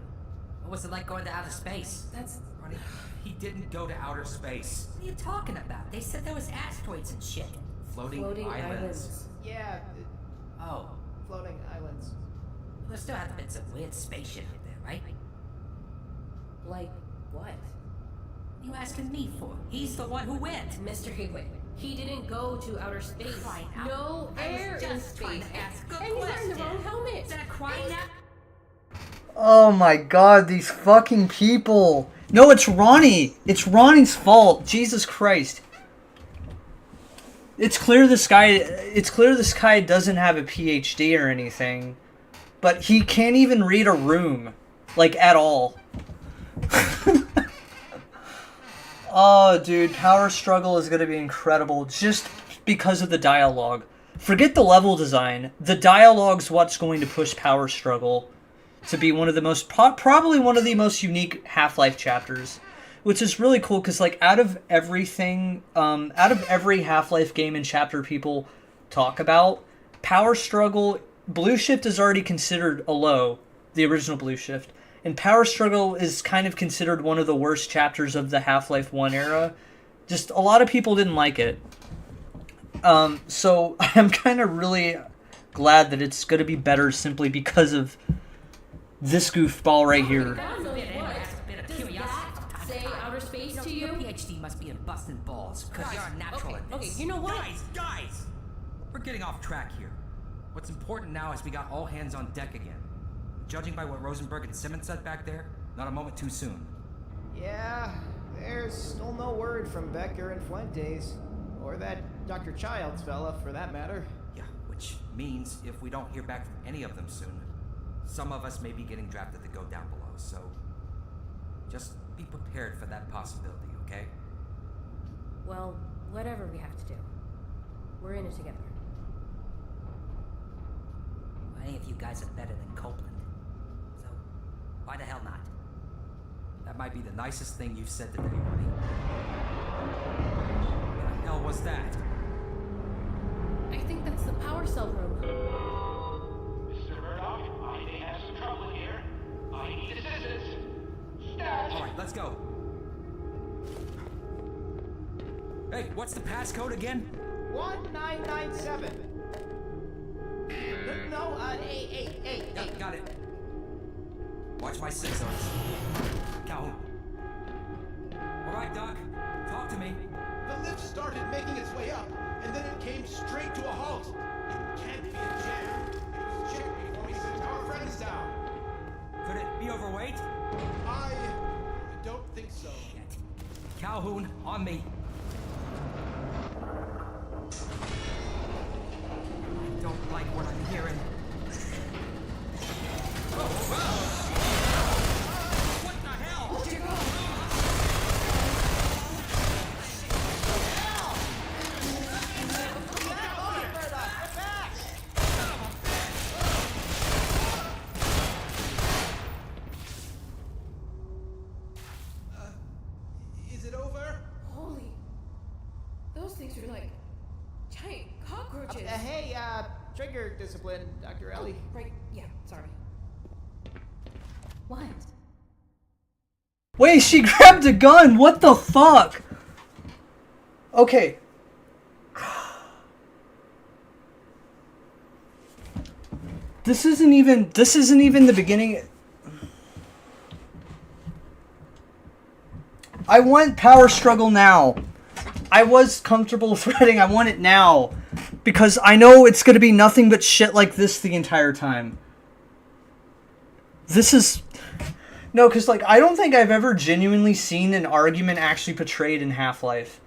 What was it like going to outer space? That's... Ronnie, he didn't go to outer space. What are you talking about? They said there was asteroids and shit. Floating islands. Yeah, Oh. floating islands. There still had to been some weird space shit out there, right? Like, what? What are you asking me for? He's the one who went. Mr. Higway, he didn't go to outer space. Crying out. No I was air in just trying space. to ask a And he's wearing the question. wrong helmet. Is that a crying out? Oh my god, these fucking people. No, it's Ronnie. It's Ronnie's fault. Jesus Christ. It's clear this guy doesn't have a PhD or anything. But he can't even read a room. Like, at all. Oh, dude, Power Struggle is going to be incredible just because of the dialogue. Forget the level design. The dialogue's what's going to push Power Struggle to be one of the most, probably one of the most unique Half-Life chapters. Which is really cool because, like, out of everything, out of every Half-Life game and chapter people talk about, Power Struggle, Blue Shift is already considered a low, the original Blue Shift. And Power Struggle is kind of considered one of the worst chapters of the Half-Life 1 era. Just, a lot of people didn't like it. So, I'm kind of really glad that it's going to be better simply because of This goofball right here. Does that say outer space to you? Your PhD must be in busting balls, because you're a natural at this. Okay, you know what? Guys! We're getting off track here. What's important now is we got all hands on deck again. Judging by what Rosenberg and Simmons said back there, not a moment too soon. Yeah, there's still no word from Becker and Fuentes. Or that Dr. Childs fella, for that matter. Yeah, which means if we don't hear back from any of them soon, some of us may be getting drafted to go down below, so just be prepared for that possibility, okay? Well, whatever we have to do. We're in it together. Well, any of you guys are better than Copeland. So, why the hell not? That might be the nicest thing you've said today, buddy. What the hell was that? I think that's the power cell room. Mr. Murdoch, I may have some trouble here. I need assistance. Stat! Alright, let's go. Hey, what's the passcode again? 1997. No, 8. Got it. Watch my 6 O's. Calhoun. Alright, Doc. Talk to me. The lift started making its way up, and then it came straight to a halt. It can't be a jam. It was checked before we sent our friends down. Could it be overweight? I don't think so. Shit. Calhoun, on me. I don't like what I'm hearing. What the hell? Is it over? Holy. Those things are like giant cockroaches. Hey, trigger discipline, Dr. Ellie. Right, yeah, sorry. What? Wait, she grabbed a gun. What the fuck? Okay. This isn't even the beginning. I want power struggle now. I was comfortable threading. I want it now. Because I know it's going to be nothing but shit like this the entire time. This is... No, because, like, I don't think I've ever genuinely seen an argument actually portrayed in Half-Life.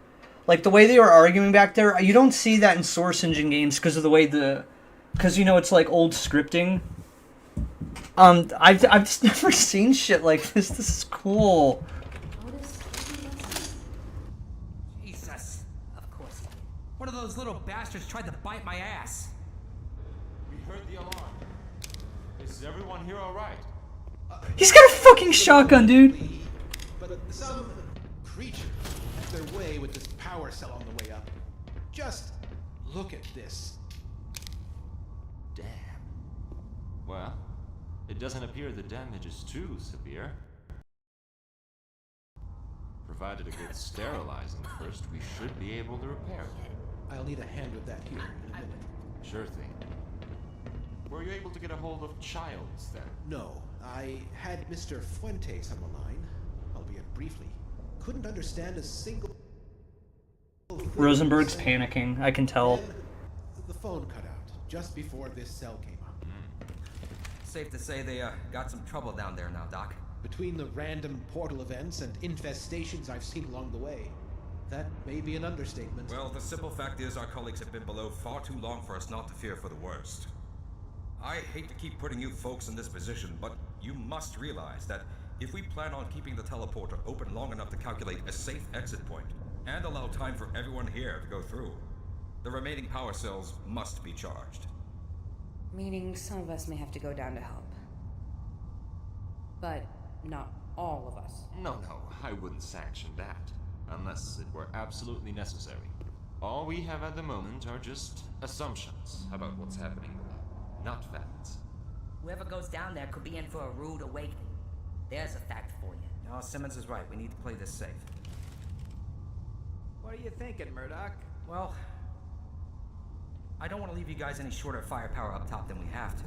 Like, the way they were arguing back there, you don't see that in Source Engine games because of the way the... Because, you know, it's, like, old scripting. I've just never seen shit like this. This is cool. Jesus. Of course. One of those little bastards tried to bite my ass. We heard the alarm. Is everyone here all right? He's got a fucking shotgun, dude. But some creature had their way with this power cell on the way up. Just look at this. Damn. Well, it doesn't appear the damage is too severe. Provided it gets sterilizing first, we should be able to repair it. I'll need a hand with that here in a minute. Sure thing. Were you able to get a hold of Childs then? No, I had Mr. Fuentes on the line, albeit briefly. Couldn't understand a single... Rosenberg's panicking, I can tell. Then the phone cut out just before this cell came up. Safe to say they got some trouble down there now, Doc. Between the random portal events and infestations I've seen along the way, that may be an understatement. Well, the simple fact is our colleagues have been below far too long for us not to fear for the worst. I hate to keep putting you folks in this position, but you must realize that if we plan on keeping the teleporter open long enough to calculate a safe exit point, and allow time for everyone here to go through, the remaining power cells must be charged. Meaning some of us may have to go down to help. But not all of us. No, I wouldn't sanction that. Unless it were absolutely necessary. All we have at the moment are just assumptions about what's happening below, not facts. Whoever goes down there could be in for a rude awakening. There's a fact for you. No, Simmons is right. We need to play this safe. What are you thinking, Murdoch? Well, I don't want to leave you guys any shorter firepower up top than we have to.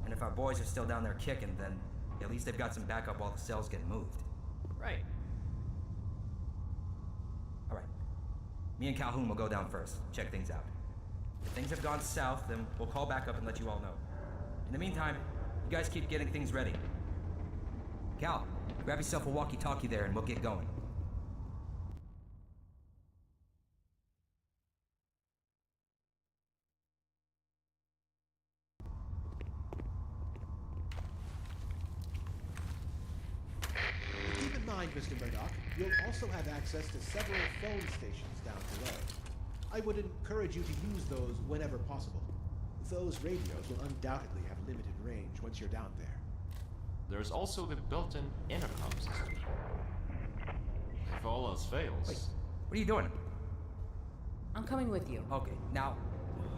And if our boys are still down there kicking, then at least they've got some backup while the cells get moved. Right. Alright. Me and Calhoun will go down first, check things out. If things have gone south, then we'll call back up and let you all know. In the meantime, you guys keep getting things ready. Cal, grab yourself a walkie-talkie there and we'll get going. Keep in mind, Mr. Murdoch, you'll also have access to several phone stations down below. I would encourage you to use those whenever possible. Those radios will undoubtedly have limited range once you're down there. There's also the built-in intercom system. If all else fails... Wait, what are you doing? I'm coming with you. Okay, now,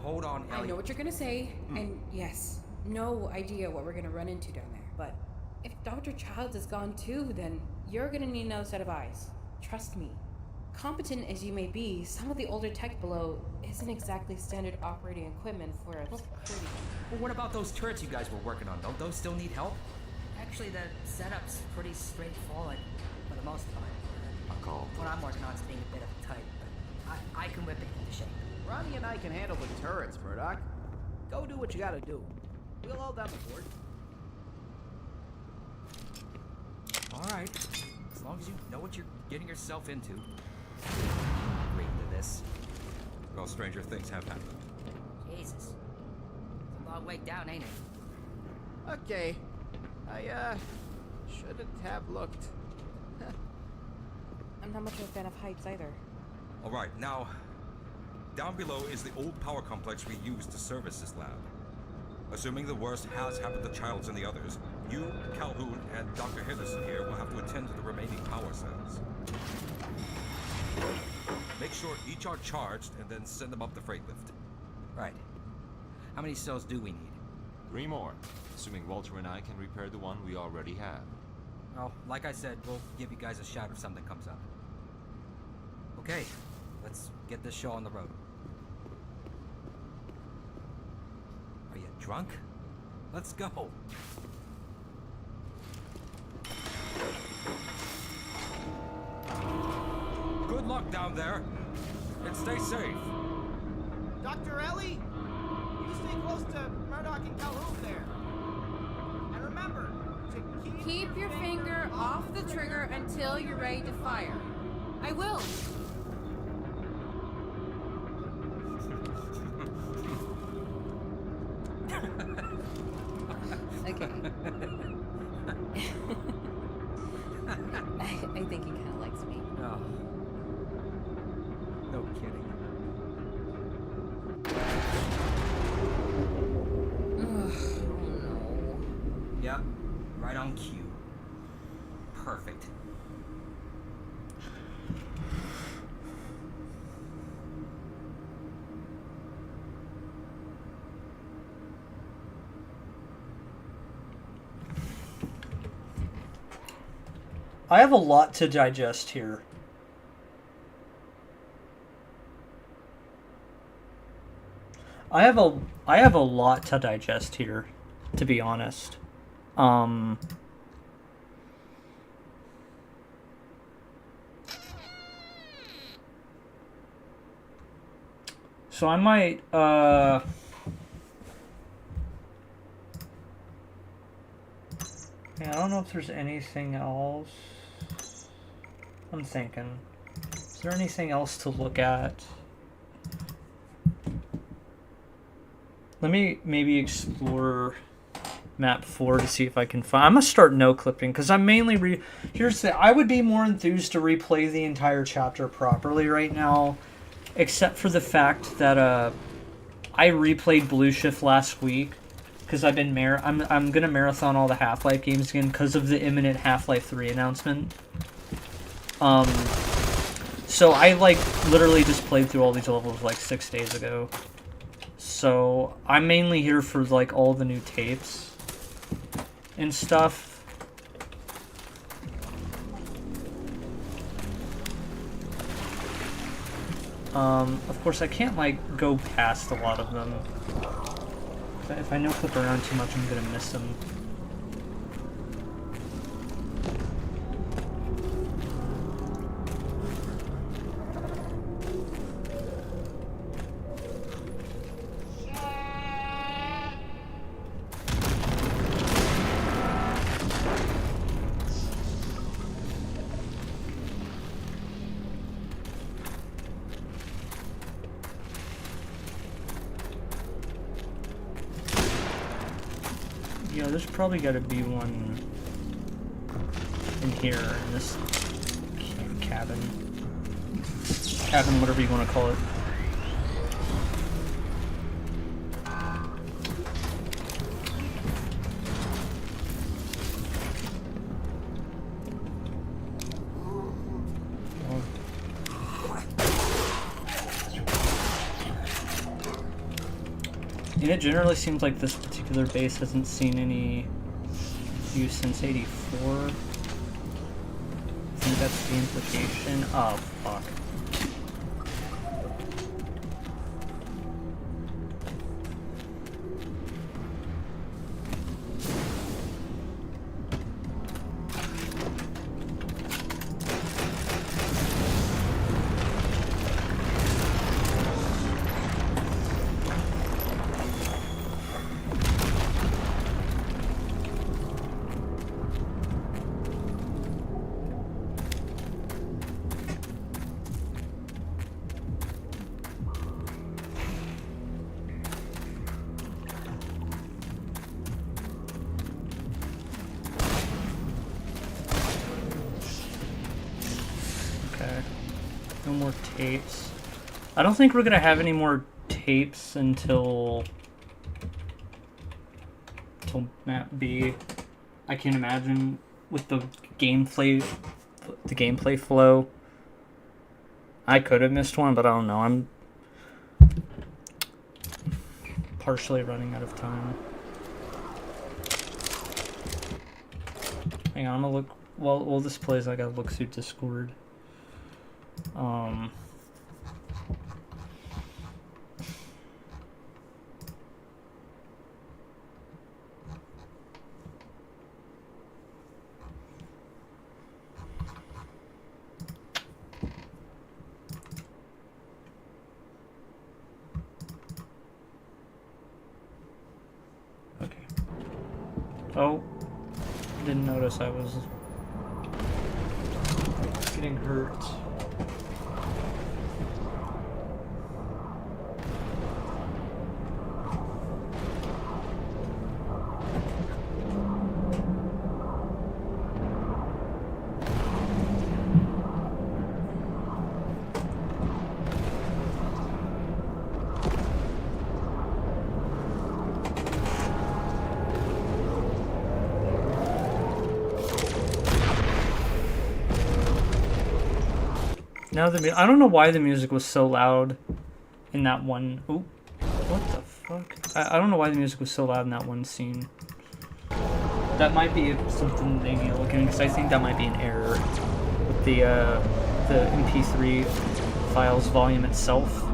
hold on, Ellie. I know what you're gonna say, and yes, no idea what we're gonna run into down there. But if Dr. Childs is gone too, then you're gonna need another set of eyes. Trust me. Competent as you may be, some of the older tech below isn't exactly standard operating equipment for a security. Well, what about those turrets you guys were working on? Don't those still need help? Actually, the setup's pretty straightforward for the most part. What I'm working on is being a bit of a type, but I can whip it into shape. Ronnie and I can handle the turrets, Murdoch. Go do what you gotta do. We'll hold down the fort. Alright, as long as you know what you're getting yourself into. Agree to this. Well, stranger things have happened. Jesus. It's a long way down, ain't it? Okay. I, shouldn't have looked. I'm not much of a fan of heights either. Alright, now, down below is the old power complex we used to service this lab. Assuming the worst has happened to Childs and the others, you, Calhoun, and Dr. Henderson here will have to attend to the remaining power cells. Make sure each are charged and then send them up the freight lift. Right. How many cells do we need? 3 more, assuming Walter and I can repair the one we already have. Well, like I said, we'll give you guys a shout if something comes up. Okay, let's get this show on the road. Are you drunk? Let's go. Good luck down there, and stay safe. Dr. Ellie, you stay close to Murdoch and Calhoun there. And remember to Keep your finger off the trigger until you're ready to fire. I will. Okay. I think he kind of likes me. Oh. No kidding. Yep, right on cue. Perfect. I have a lot to digest here. I have a lot to digest here, to be honest. So I might yeah, I don't know if there's anything else. I'm thinking. Is there anything else to look at? Let me maybe explore map 4 to see if I can find... I'm going to start no-clipping, because I'm mainly... Here's the... I would be more enthused to replay the entire chapter properly right now, except for the fact that I replayed Blue Shift last week, because I've been... I'm going to marathon all the Half-Life games again because of the imminent Half-Life 3 announcement. So I, like, literally just played through all these levels, like, 6 days ago. So I'm mainly here for, like, all the new tapes and stuff. Of course, I can't, like, go past a lot of them. If I no clip around too much, I'm gonna miss them. Yeah, there's probably got to be one in here, in this cabin, whatever you want to call it. And it generally seems like this particular base hasn't seen any use since 84. I think that's the implication. Oh, fuck. No more tapes. I don't think we're gonna have any more tapes until map B. I can't imagine with the gameplay flow. I could have missed one, but I don't know. I'm partially running out of time. Hang on, I'm gonna look. While this plays, I gotta look through Discord. Okay. Oh, didn't notice I was getting hurt. Now I don't know why the music was so loud in that one. Ooh, what the fuck? I don't know why the music was so loud in that one scene. That might be something they need to look at, because I think that might be an error with the MP3 files volume itself.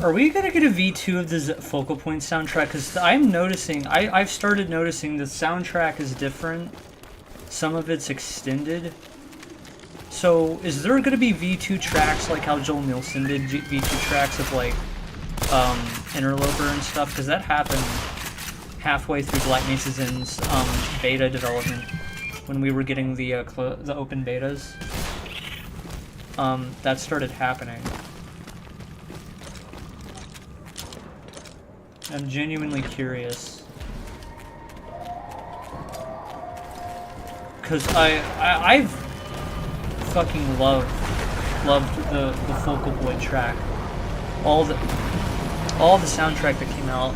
Are we gonna get a V2 of the Focal Point soundtrack? Because I'm noticing, I've started noticing the soundtrack is different. Some of it's extended. So, is there gonna be V2 tracks like how Joel Nielsen did V2 tracks of like, Interloper and stuff? Because that happened halfway through Black Mesa Zen's beta development when we were getting the open betas. That started happening. I'm genuinely curious. Cause I've fucking loved the Focal Point track. All the soundtrack that came out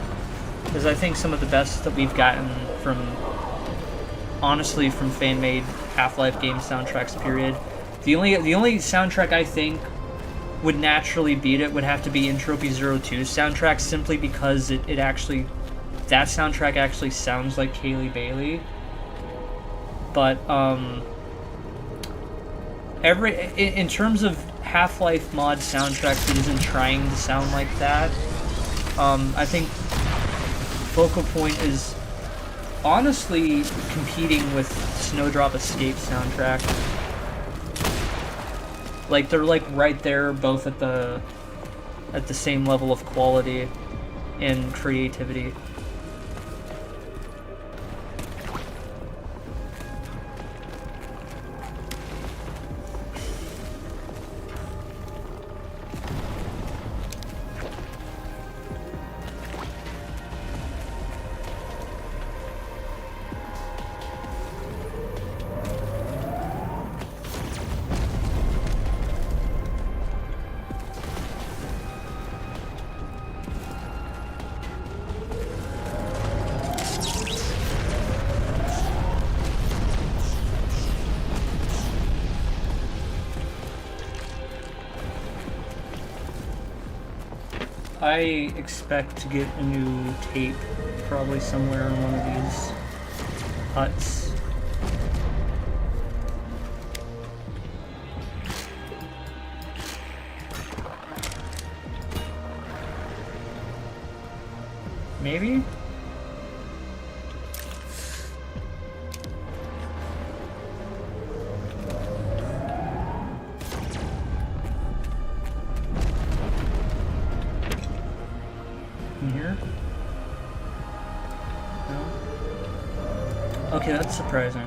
is, I think, some of the best that we've gotten from, honestly, from fan-made Half-Life game soundtracks, period. The only soundtrack I think would naturally beat it would have to be Entropy 02's soundtrack, simply because that soundtrack actually sounds like Kaylee Bailey. But in terms of Half-Life mod soundtrack that isn't trying to sound like that, I think Focal Point is honestly competing with Snowdrop Escape soundtrack. Like, they're like right there, both at the same level of quality and creativity. I expect to get a new tape probably somewhere in one of these huts. Maybe? Here? No? Okay, that's surprising.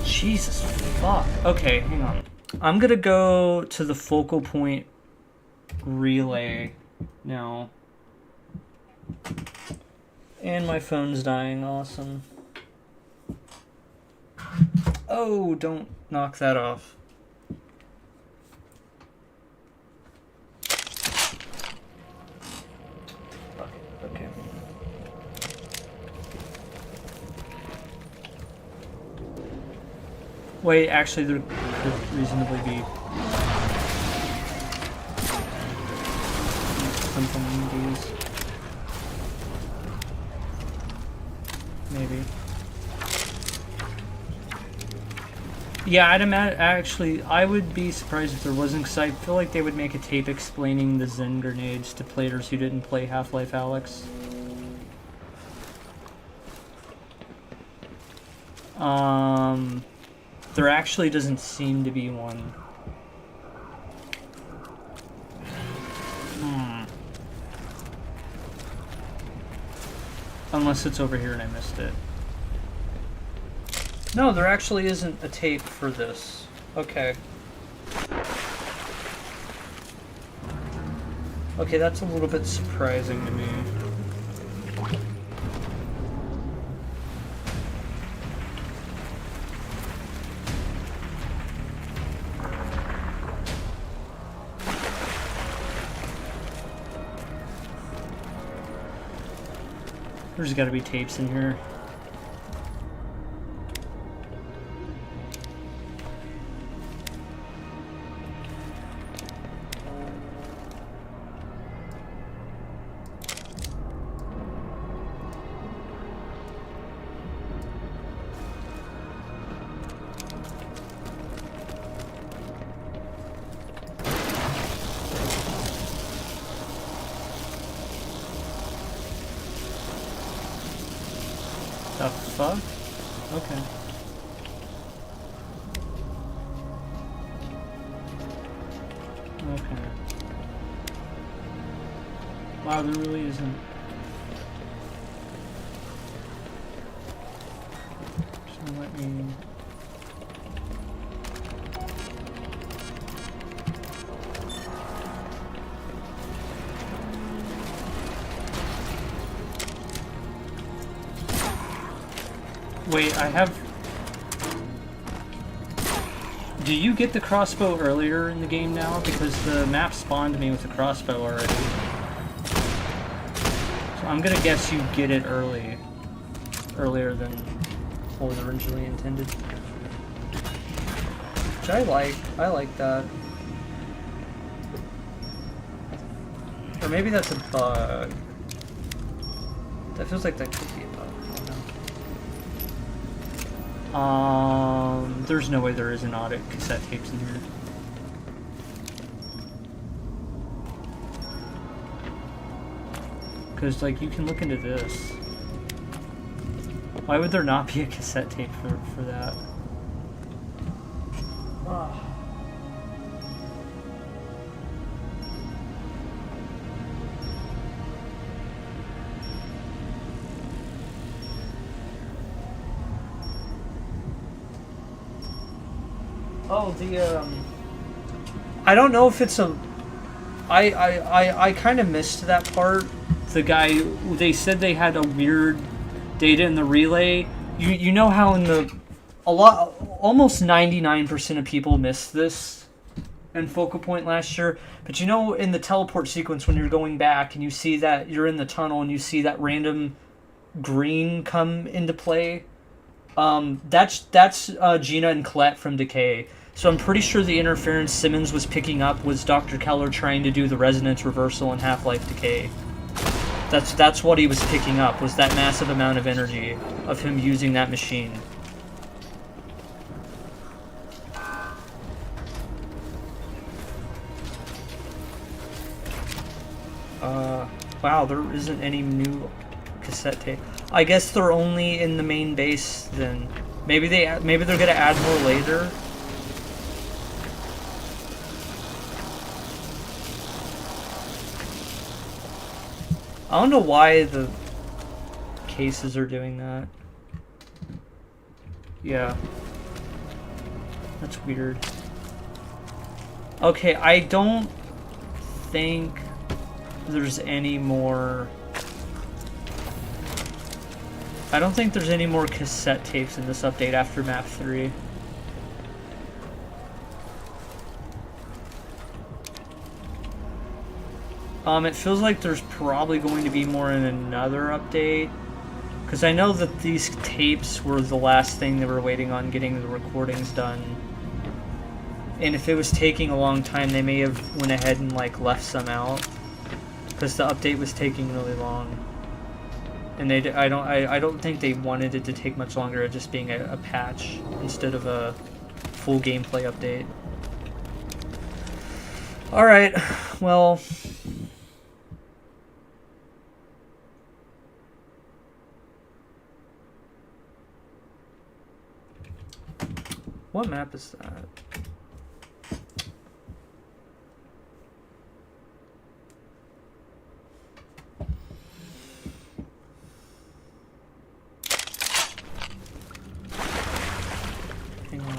Jesus fuck. Okay, hang on. I'm gonna go to the Focal Point relay now. And my phone's dying, awesome. Oh, don't knock that off. Okay. Wait, actually, there could reasonably be something in these. Maybe. Yeah, I'd imagine. Actually, I would be surprised if there wasn't, because I feel like they would make a tape explaining the Zen grenades to players who didn't play Half-Life Alyx. There actually doesn't seem to be one. Unless it's over here and I missed it. No, there actually isn't a tape for this. Okay. Okay, that's a little bit surprising to me. There's gotta be tapes in here. The fuck? Okay. Okay. Wow, there really isn't. So let me. Wait, I have... Do you get the crossbow earlier in the game now? Because the map spawned me with the crossbow already. So I'm gonna guess you get it earlier than what was originally intended. Which I like that. Or maybe that's a bug. That feels like that could be a bug. There's no way there isn't audit cassette tapes in here. Because, like, you can look into this. Why would there not be a cassette tape for that? Oh, I don't know if it's a... I kind of missed that part. The guy... They said they had a weird data in the relay. You know how in the... Almost 99% of people missed this in Focal Point last year. But you know in the teleport sequence when you're going back and you see that you're in the tunnel and you see that random green come into play? That's Gina and Colette from Decay. So I'm pretty sure the interference Simmons was picking up was Dr. Keller trying to do the resonance reversal in Half-Life Decay. That's what he was picking up, was that massive amount of energy of him using that machine. Wow, there isn't any new cassette tape. I guess they're only in the main base then. Maybe they're gonna add more later. I don't know why the cases are doing that. Yeah. That's weird. Okay, I don't think there's any more... I don't think there's any more cassette tapes in this update after map 3. It feels like there's probably going to be more in another update. Because I know that these tapes were the last thing they were waiting on getting the recordings done. And if it was taking a long time, they may have went ahead and like left some out. Because the update was taking really long. And I don't think they wanted it to take much longer, it just being a patch instead of a full gameplay update. Alright, well... What map is that? Hang on.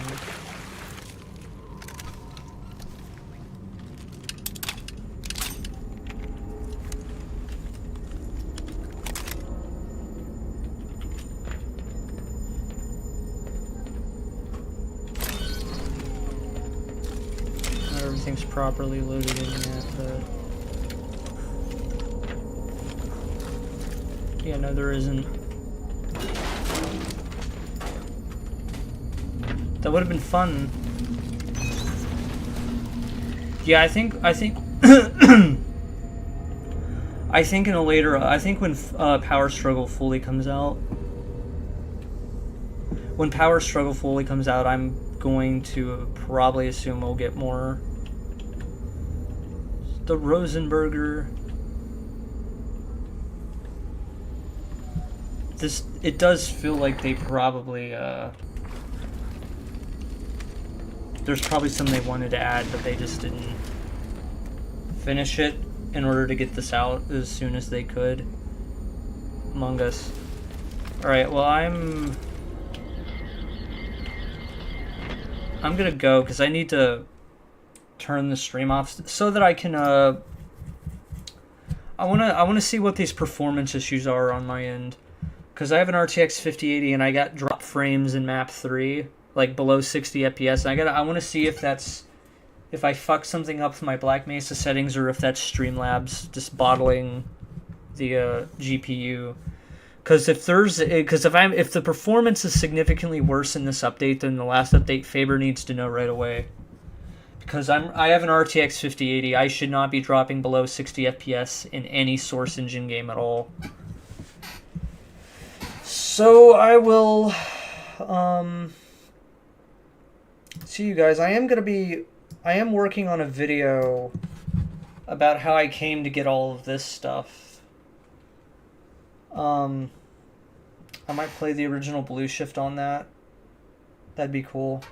Not everything's properly loaded in yet, but... Yeah, no, there isn't. That would have been fun. Yeah, I think I think in a later, I think when Power Struggle fully comes out, I'm going to probably assume we'll get more. The Rosenberger. it does feel like they probably there's probably some they wanted to add, but they just didn't finish it in order to get this out as soon as they could. Among Us. Alright, well I'm gonna go because I need to turn the stream off so that I can I wanna see what these performance issues are on my end. Because I have an RTX 5080 and I got drop frames in map 3, like below 60 FPS. And I want to see if I fuck something up with my Black Mesa settings or if that's Streamlabs just bottling the GPU. Because if the performance is significantly worse in this update than the last update, Faber needs to know right away. Because I have an RTX 5080, I should not be dropping below 60 FPS in any Source Engine game at all. So I will see you guys. I am working on a video about how I came to get all of this stuff. I might play the original Blue Shift on that. That'd be cool.